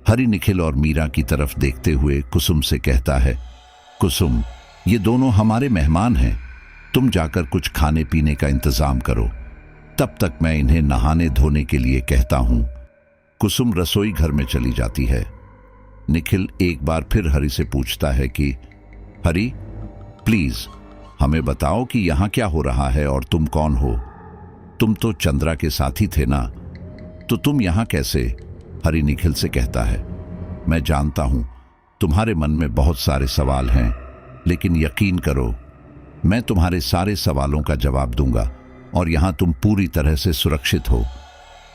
हरि निखिल और मीरा की तरफ देखते हुए कुसुम से कहता है, कुसुम ये दोनों हमारे मेहमान हैं, तुम जाकर कुछ खाने पीने का इंतजाम करो, तब तक मैं इन्हें नहाने धोने के लिए कहता हूं। कुसुम रसोई घर में चली जाती है। निखिल एक बार फिर हरि से पूछता है कि हरि प्लीज हमें बताओ कि यहां क्या हो रहा है और तुम कौन हो? तुम तो चंद्रा के साथी थे ना, तो तुम यहां कैसे? हरि निखिल से कहता है, मैं जानता हूं तुम्हारे मन में बहुत सारे सवाल हैं, लेकिन यकीन करो मैं तुम्हारे सारे सवालों का जवाब दूंगा और यहाँ तुम पूरी तरह से सुरक्षित हो।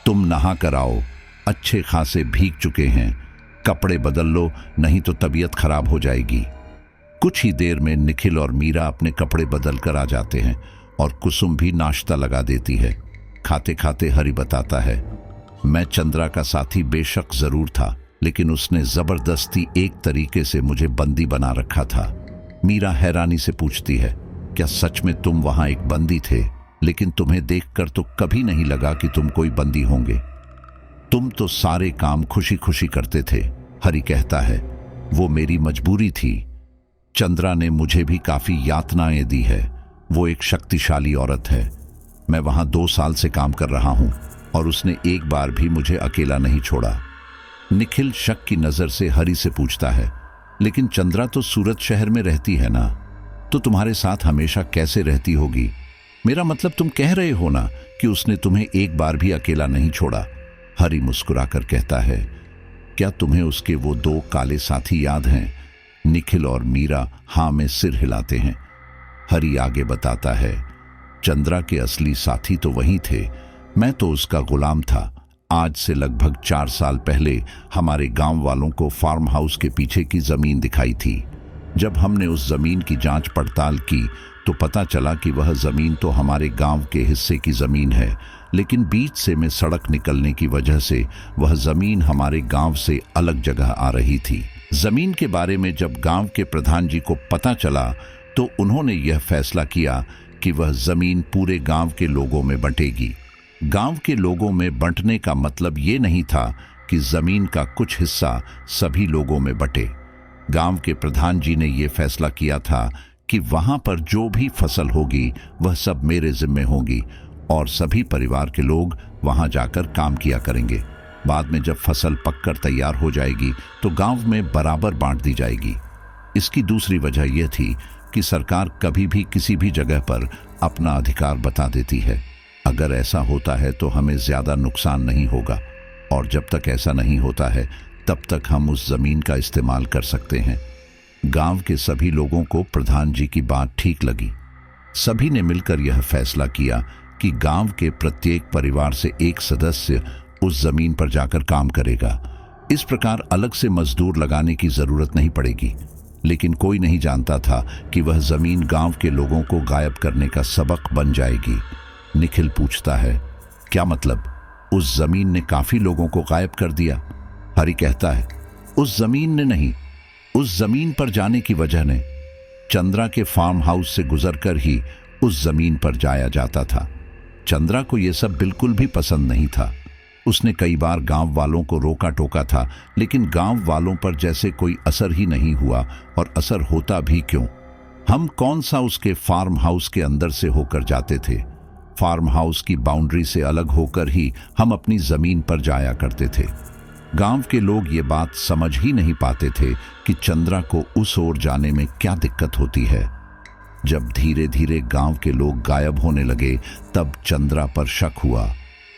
तुम नहा कर आओ, अच्छे खासे भीग चुके हैं, कपड़े बदल लो, नहीं तो तबीयत खराब हो जाएगी। कुछ ही देर में निखिल और मीरा अपने कपड़े बदल कर आ जाते हैं और कुसुम भी नाश्ता लगा देती है। खाते खाते हरि बताता है, मैं चंद्रा का साथी बेशक जरूर था, लेकिन उसने जबरदस्ती एक तरीके से मुझे बंदी बना रखा था। मीरा हैरानी से पूछती है, क्या सच में तुम वहां एक बंदी थे? लेकिन तुम्हें देखकर तो कभी नहीं लगा कि तुम कोई बंदी होंगे। तुम तो सारे काम खुशी खुशी करते थे। हरि कहता है, वो मेरी मजबूरी थी। चंद्रा ने मुझे भी काफी यातनाएं दी है। वो एक शक्तिशाली औरत है। मैं वहां 2 साल से काम कर रहा हूं और उसने एक बार भी मुझे अकेला नहीं छोड़ा। निखिल शक की नजर से हरि से पूछता है, लेकिन चंद्रा तो सूरत शहर में रहती है ना, तो तुम्हारे साथ हमेशा कैसे रहती होगी? मेरा मतलब तुम कह रहे हो ना कि उसने तुम्हें एक बार भी अकेला नहीं छोड़ा। हरि मुस्कुराकर कहता है, क्या तुम्हें उसके वो 2 काले साथी याद हैं? निखिल और मीरा हाँ में सिर हिलाते हैं। हरि आगे बताता है, चंद्रा के असली साथी तो वही थे, मैं तो उसका गुलाम था। आज से लगभग 4 साल पहले हमारे गांव वालों को फार्म हाउस के पीछे की जमीन दिखाई थी। जब हमने उस जमीन की जांच पड़ताल की तो पता चला कि वह जमीन तो हमारे गांव के हिस्से की जमीन है, लेकिन बीच से में सड़क निकलने की वजह से वह जमीन हमारे गांव से अलग जगह आ रही थी। जमीन के बारे में जब गांव के प्रधान जी को पता चला तो उन्होंने यह फैसला किया कि वह जमीन पूरे गांव के लोगों में बंटेगी। गांव के लोगों में बंटने का मतलब ये नहीं था कि जमीन का कुछ हिस्सा सभी लोगों में बंटे। गांव के प्रधान जी ने यह फैसला किया था कि वहां पर जो भी फसल होगी वह सब मेरे जिम्मे होगी और सभी परिवार के लोग वहां जाकर काम किया करेंगे। बाद में जब फसल पककर तैयार हो जाएगी तो गांव में बराबर बांट दी जाएगी। इसकी दूसरी वजह यह थी कि सरकार कभी भी किसी भी जगह पर अपना अधिकार बता देती है। अगर ऐसा होता है तो हमें ज्यादा नुकसान नहीं होगा और जब तक ऐसा नहीं होता है तब तक हम उस जमीन का इस्तेमाल कर सकते हैं। गांव के सभी लोगों को प्रधान जी की बात ठीक लगी। सभी ने मिलकर यह फैसला किया कि गांव के प्रत्येक परिवार से एक सदस्य उस जमीन पर जाकर काम करेगा। इस प्रकार अलग से मजदूर लगाने की जरूरत नहीं पड़ेगी। लेकिन कोई नहीं जानता था कि वह जमीन गांव के लोगों को गायब करने का सबक बन जाएगी। निखिल पूछता है, क्या मतलब? उस जमीन ने काफी लोगों को गायब कर दिया? हरि कहता है, उस जमीन ने नहीं, उस जमीन पर जाने की वजह ने। चंद्रा के फार्म हाउस से गुजरकर ही उस जमीन पर जाया जाता था। चंद्रा को यह सब बिल्कुल भी पसंद नहीं था। उसने कई बार गांव वालों को रोका टोका था, लेकिन गांव वालों पर जैसे कोई असर ही नहीं हुआ, और असर होता भी क्यों? हम कौन सा उसके फार्म हाउस के अंदर से होकर जाते थे। फार्म हाउस की बाउंड्री से अलग होकर ही हम अपनी जमीन पर जाया करते थे। गांव के लोग ये बात समझ ही नहीं पाते थे कि चंद्रा को उस ओर जाने में क्या दिक्कत होती है। जब धीरे धीरे गांव के लोग गायब होने लगे तब चंद्रा पर शक हुआ,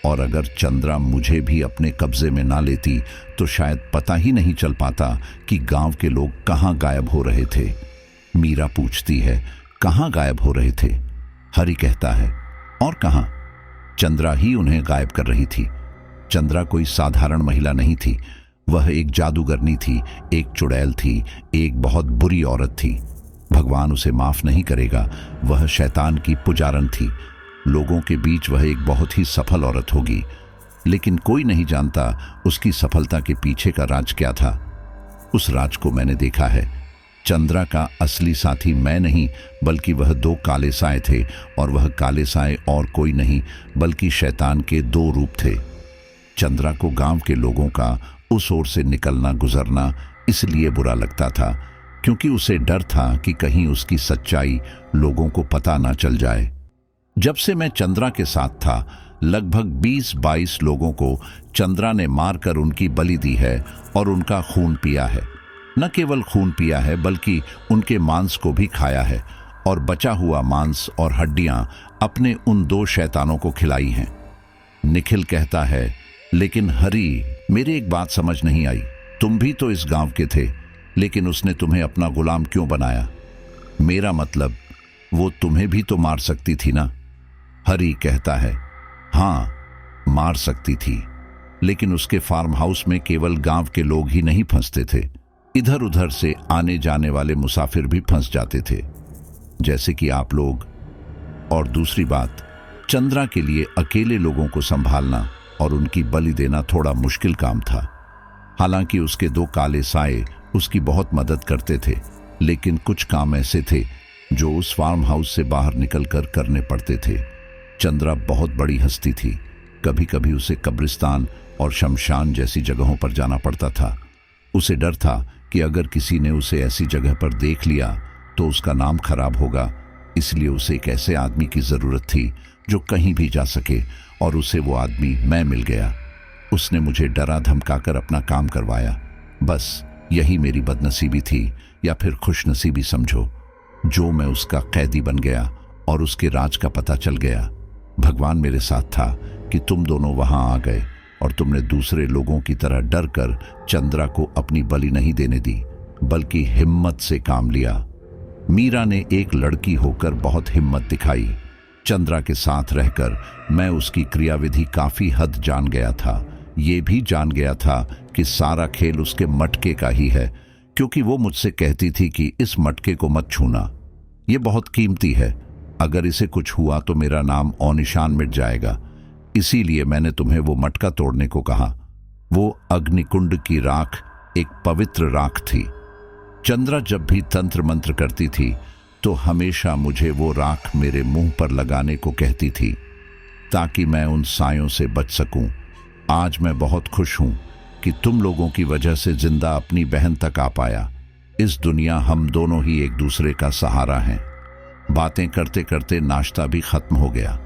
और अगर चंद्रा मुझे भी अपने कब्जे में ना लेती तो शायद पता ही नहीं चल पाता कि गांव के लोग कहाँ गायब हो रहे थे। मीरा पूछती है, कहाँ गायब हो रहे थे? हरि कहता है, और कहाँ? चंद्रा ही उन्हें गायब कर रही थी। चंद्रा कोई साधारण महिला नहीं थी। वह एक जादूगरनी थी, एक चुड़ैल थी, एक बहुत बुरी औरत थी। भगवान उसे माफ नहीं करेगा। वह शैतान की पुजारन थी। लोगों के बीच वह एक बहुत ही सफल औरत होगी, लेकिन कोई नहीं जानता उसकी सफलता के पीछे का राज क्या था। उस राज को मैंने देखा है। चंद्रा का असली साथी मैं नहीं, बल्कि वह 2 काले साए थे, और वह काले साए और कोई नहीं बल्कि शैतान के 2 रूप थे। चंद्रा को गांव के लोगों का उस ओर से निकलना गुजरना इसलिए बुरा लगता था क्योंकि उसे डर था कि कहीं उसकी सच्चाई लोगों को पता ना चल जाए। जब से मैं चंद्रा के साथ था, लगभग 20-22 लोगों को चंद्रा ने मारकर उनकी बलि दी है और उनका खून पिया है। न केवल खून पिया है बल्कि उनके मांस को भी खाया है, और बचा हुआ मांस और हड्डियां अपने उन 2 शैतानों को खिलाई हैं। निखिल कहता है, लेकिन हरि, मेरी एक बात समझ नहीं आई। तुम भी तो इस गांव के थे, लेकिन उसने तुम्हें अपना गुलाम क्यों बनाया? मेरा मतलब, वो तुम्हें भी तो मार सकती थी ना? हरी कहता है, हाँ मार सकती थी, लेकिन उसके फार्म हाउस में केवल गांव के लोग ही नहीं फंसते थे, इधर उधर से आने जाने वाले मुसाफिर भी फंस जाते थे, जैसे कि आप लोग। और दूसरी बात, चंद्रा के लिए अकेले लोगों को संभालना और उनकी बलि देना थोड़ा मुश्किल काम था। हालांकि उसके 2 काले साए उसकी बहुत मदद करते थे, लेकिन कुछ काम ऐसे थे जो उस फार्म हाउस से बाहर निकलकर करने पड़ते थे। चंद्रा बहुत बड़ी हस्ती थी, कभी कभी उसे कब्रिस्तान और शमशान जैसी जगहों पर जाना पड़ता था। उसे डर था कि अगर किसी ने उसे ऐसी जगह पर देख लिया तो उसका नाम खराब होगा, इसलिए उसे एक ऐसे आदमी की जरूरत थी जो कहीं भी जा सके, और उसे वो आदमी मैं मिल गया। उसने मुझे डरा धमकाकर अपना काम करवाया। बस यही मेरी बदनसीबी थी, या फिर खुशनसीबी समझो, जो मैं उसका कैदी बन गया और उसके राज का पता चल गया। भगवान मेरे साथ था कि तुम दोनों वहां आ गए और तुमने दूसरे लोगों की तरह डर कर चंद्रा को अपनी बलि नहीं देने दी, बल्कि हिम्मत से काम लिया। मीरा ने एक लड़की होकर बहुत हिम्मत दिखाई। चंद्रा के साथ रहकर मैं उसकी क्रियाविधि काफी हद जान गया था। ये भी जान गया था कि सारा खेल उसके मटके का ही है, क्योंकि वो मुझसे कहती थी कि इस मटके को मत छूना, ये बहुत कीमती है, अगर इसे कुछ हुआ तो मेरा नाम और निशान मिट जाएगा। इसीलिए मैंने तुम्हें वो मटका तोड़ने को कहा। वो अग्निकुंड की राख एक पवित्र राख थी। चंद्रा जब भी तंत्र मंत्र करती थी तो हमेशा मुझे वो राख मेरे मुंह पर लगाने को कहती थी, ताकि मैं उन सायों से बच सकूं। आज मैं बहुत खुश हूं कि तुम लोगों की वजह से जिंदा अपनी बहन तक आ पाया। इस दुनिया हम दोनों ही एक दूसरे का सहारा हैं। बातें करते करते नाश्ता भी खत्म हो गया।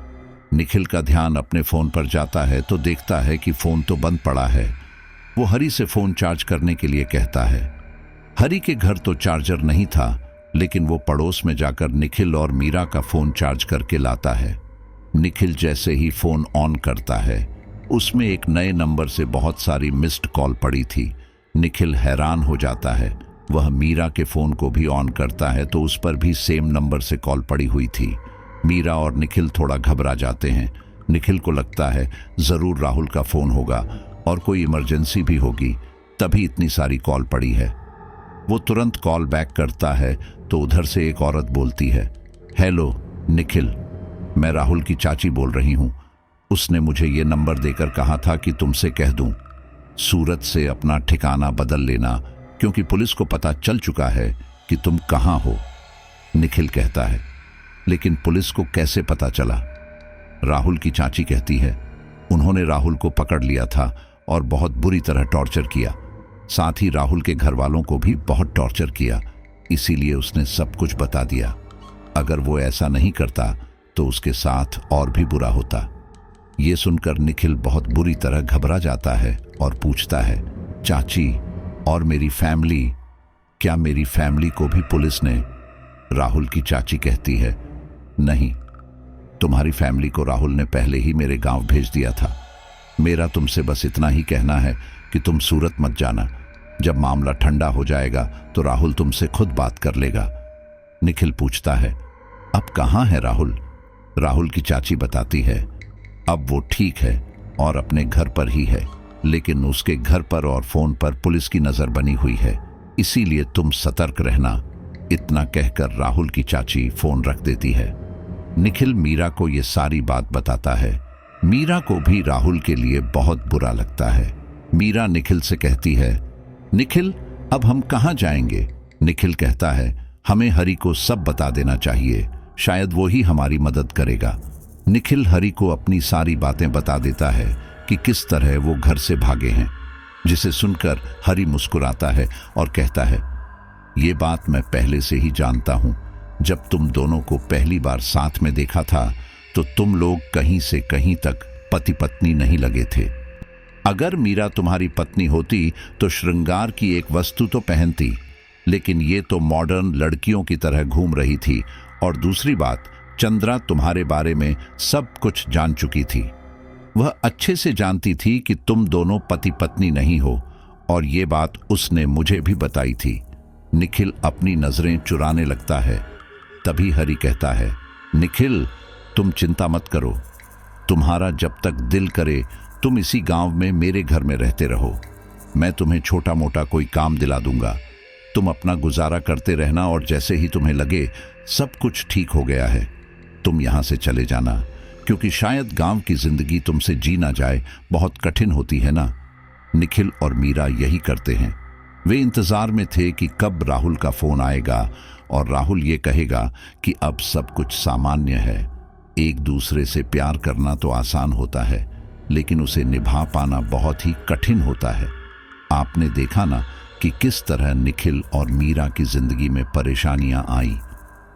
निखिल का ध्यान अपने फोन पर जाता है तो देखता है कि फोन तो बंद पड़ा है। वो हरी से फोन चार्ज करने के लिए कहता है। हरी के घर तो चार्जर नहीं था, लेकिन वो पड़ोस में जाकर निखिल और मीरा का फोन चार्ज करके लाता है। निखिल जैसे ही फोन ऑन करता है, उसमें एक नए नंबर से बहुत सारी मिस्ड कॉल पड़ी थी। निखिल हैरान हो जाता है। वह मीरा के फोन को भी ऑन करता है तो उस पर भी सेम नंबर से कॉल पड़ी हुई थी। मीरा और निखिल थोड़ा घबरा जाते हैं। निखिल को लगता है जरूर राहुल का फोन होगा और कोई इमरजेंसी भी होगी, तभी इतनी सारी कॉल पड़ी है। वो तुरंत कॉल बैक करता है तो उधर से एक औरत बोलती है, हेलो निखिल, मैं राहुल की चाची बोल रही हूँ। उसने मुझे ये नंबर देकर कहा था कि तुमसे कह दूं, सूरत से अपना ठिकाना बदल लेना, क्योंकि पुलिस को पता चल चुका है कि तुम कहाँ हो। निखिल कहता है, लेकिन पुलिस को कैसे पता चला? राहुल की चाची कहती है, उन्होंने राहुल को पकड़ लिया था और बहुत बुरी तरह टॉर्चर किया। साथ ही राहुल के घर वालों को भी बहुत टॉर्चर किया, इसीलिए उसने सब कुछ बता दिया। अगर वो ऐसा नहीं करता तो उसके साथ और भी बुरा होता। ये सुनकर निखिल बहुत बुरी तरह घबरा जाता है और पूछता है, चाची और मेरी फैमिली, क्या मेरी फैमिली को भी पुलिस ने? राहुल की चाची कहती है, नहीं, तुम्हारी फैमिली को राहुल ने पहले ही मेरे गांव भेज दिया था। मेरा तुमसे बस इतना ही कहना है कि तुम सूरत मत जाना। जब मामला ठंडा हो जाएगा तो राहुल तुमसे खुद बात कर लेगा। निखिल पूछता है, अब कहाँ है राहुल? राहुल की चाची बताती है, अब वो ठीक है और अपने घर पर ही है, लेकिन उसके घर पर और फोन पर पुलिस की नजर बनी हुई है, इसीलिए तुम सतर्क रहना। इतना कहकर राहुल की चाची फोन रख देती है। निखिल मीरा को ये सारी बात बताता है। मीरा को भी राहुल के लिए बहुत बुरा लगता है। मीरा निखिल से कहती है, निखिल अब हम कहाँ जाएंगे? निखिल कहता है, हमें हरी को सब बता देना चाहिए, शायद वो ही हमारी मदद करेगा। निखिल हरी को अपनी सारी बातें बता देता है कि किस तरह वो घर से भागे हैं, जिसे सुनकर हरी मुस्कुराता है और कहता है, ये बात मैं पहले से ही जानता हूं। जब तुम दोनों को पहली बार साथ में देखा था तो तुम लोग कहीं से कहीं तक पति पत्नी नहीं लगे थे। अगर मीरा तुम्हारी पत्नी होती तो श्रृंगार की एक वस्तु तो पहनती, लेकिन ये तो मॉडर्न लड़कियों की तरह घूम रही थी। और दूसरी बात, चंद्रा तुम्हारे बारे में सब कुछ जान चुकी थी। वह अच्छे से जानती थी कि तुम दोनों पति पत्नी नहीं हो, और ये बात उसने मुझे भी बताई थी। निखिल अपनी नजरें चुराने लगता है। तभी हरि कहता है, निखिल तुम चिंता मत करो, तुम्हारा जब तक दिल करे तुम इसी गांव में मेरे घर में रहते रहो। मैं तुम्हें छोटा मोटा कोई काम दिला दूंगा, तुम अपना गुजारा करते रहना और जैसे ही तुम्हें लगे सब कुछ ठीक हो गया है तुम यहां से चले जाना, क्योंकि शायद गांव की जिंदगी तुमसे जी ना जाए, बहुत कठिन होती है ना। निखिल और मीरा यही करते हैं। वे इंतजार में थे कि कब राहुल का फोन आएगा और राहुल ये कहेगा कि अब सब कुछ सामान्य है। एक दूसरे से प्यार करना तो आसान होता है, लेकिन उसे निभा पाना बहुत ही कठिन होता है। आपने देखा ना कि किस तरह निखिल और मीरा की जिंदगी में परेशानियां आई,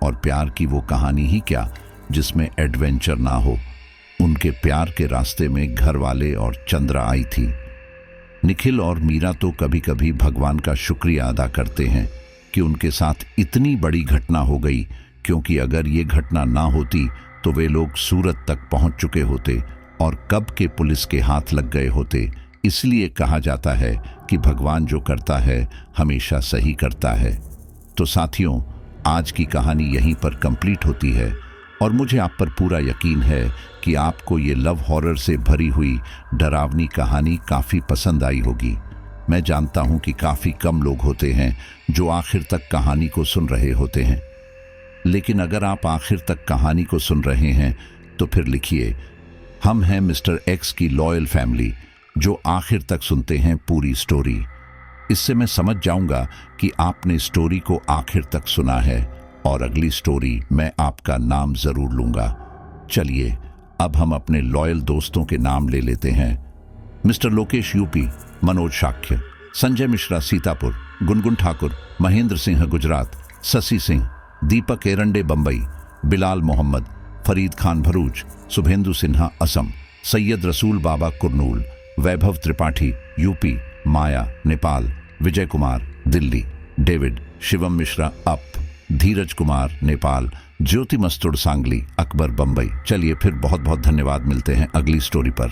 और प्यार की वो कहानी ही क्या जिसमें एडवेंचर ना हो। उनके प्यार के रास्ते में घर वाले और चंद्रा आई थी। निखिल और मीरा तो कभी कभी भगवान का शुक्रिया अदा करते हैं कि उनके साथ इतनी बड़ी घटना हो गई, क्योंकि अगर ये घटना ना होती तो वे लोग सूरत तक पहुंच चुके होते और कब के पुलिस के हाथ लग गए होते। इसलिए कहा जाता है कि भगवान जो करता है हमेशा सही करता है। तो साथियों, आज की कहानी यहीं पर कंप्लीट होती है और मुझे आप पर पूरा यकीन है कि आपको ये लव हॉरर से भरी हुई डरावनी कहानी काफ़ी पसंद आई होगी। मैं जानता हूं कि काफ़ी कम लोग होते हैं जो आखिर तक कहानी को सुन रहे होते हैं, लेकिन अगर आप आखिर तक कहानी को सुन रहे हैं तो फिर लिखिए, हम हैं मिस्टर एक्स की लॉयल फैमिली जो आखिर तक सुनते हैं पूरी स्टोरी। इससे मैं समझ जाऊंगा कि आपने स्टोरी को आखिर तक सुना है और अगली स्टोरी मैं आपका नाम जरूर लूंगा। चलिए अब हम अपने लॉयल दोस्तों के नाम ले लेते हैं। मिस्टर लोकेश यूपी, मनोज शाक्य, संजय मिश्रा सीतापुर, गुनगुन ठाकुर, महेंद्र सिंह गुजरात, शशि सिंह, दीपक एरंडे बंबई, बिलाल मोहम्मद, फरीद खान भरूच, शुभेंदु सिन्हा असम, सैयद रसूल बाबा कुरनूल, वैभव त्रिपाठी यूपी, माया नेपाल, विजय कुमार दिल्ली, डेविड, शिवम मिश्रा अप, धीरज कुमार नेपाल, ज्योति मस्तुड़ सांगली, अकबर बंबई। चलिए फिर बहुत बहुत धन्यवाद, मिलते हैं अगली स्टोरी पर।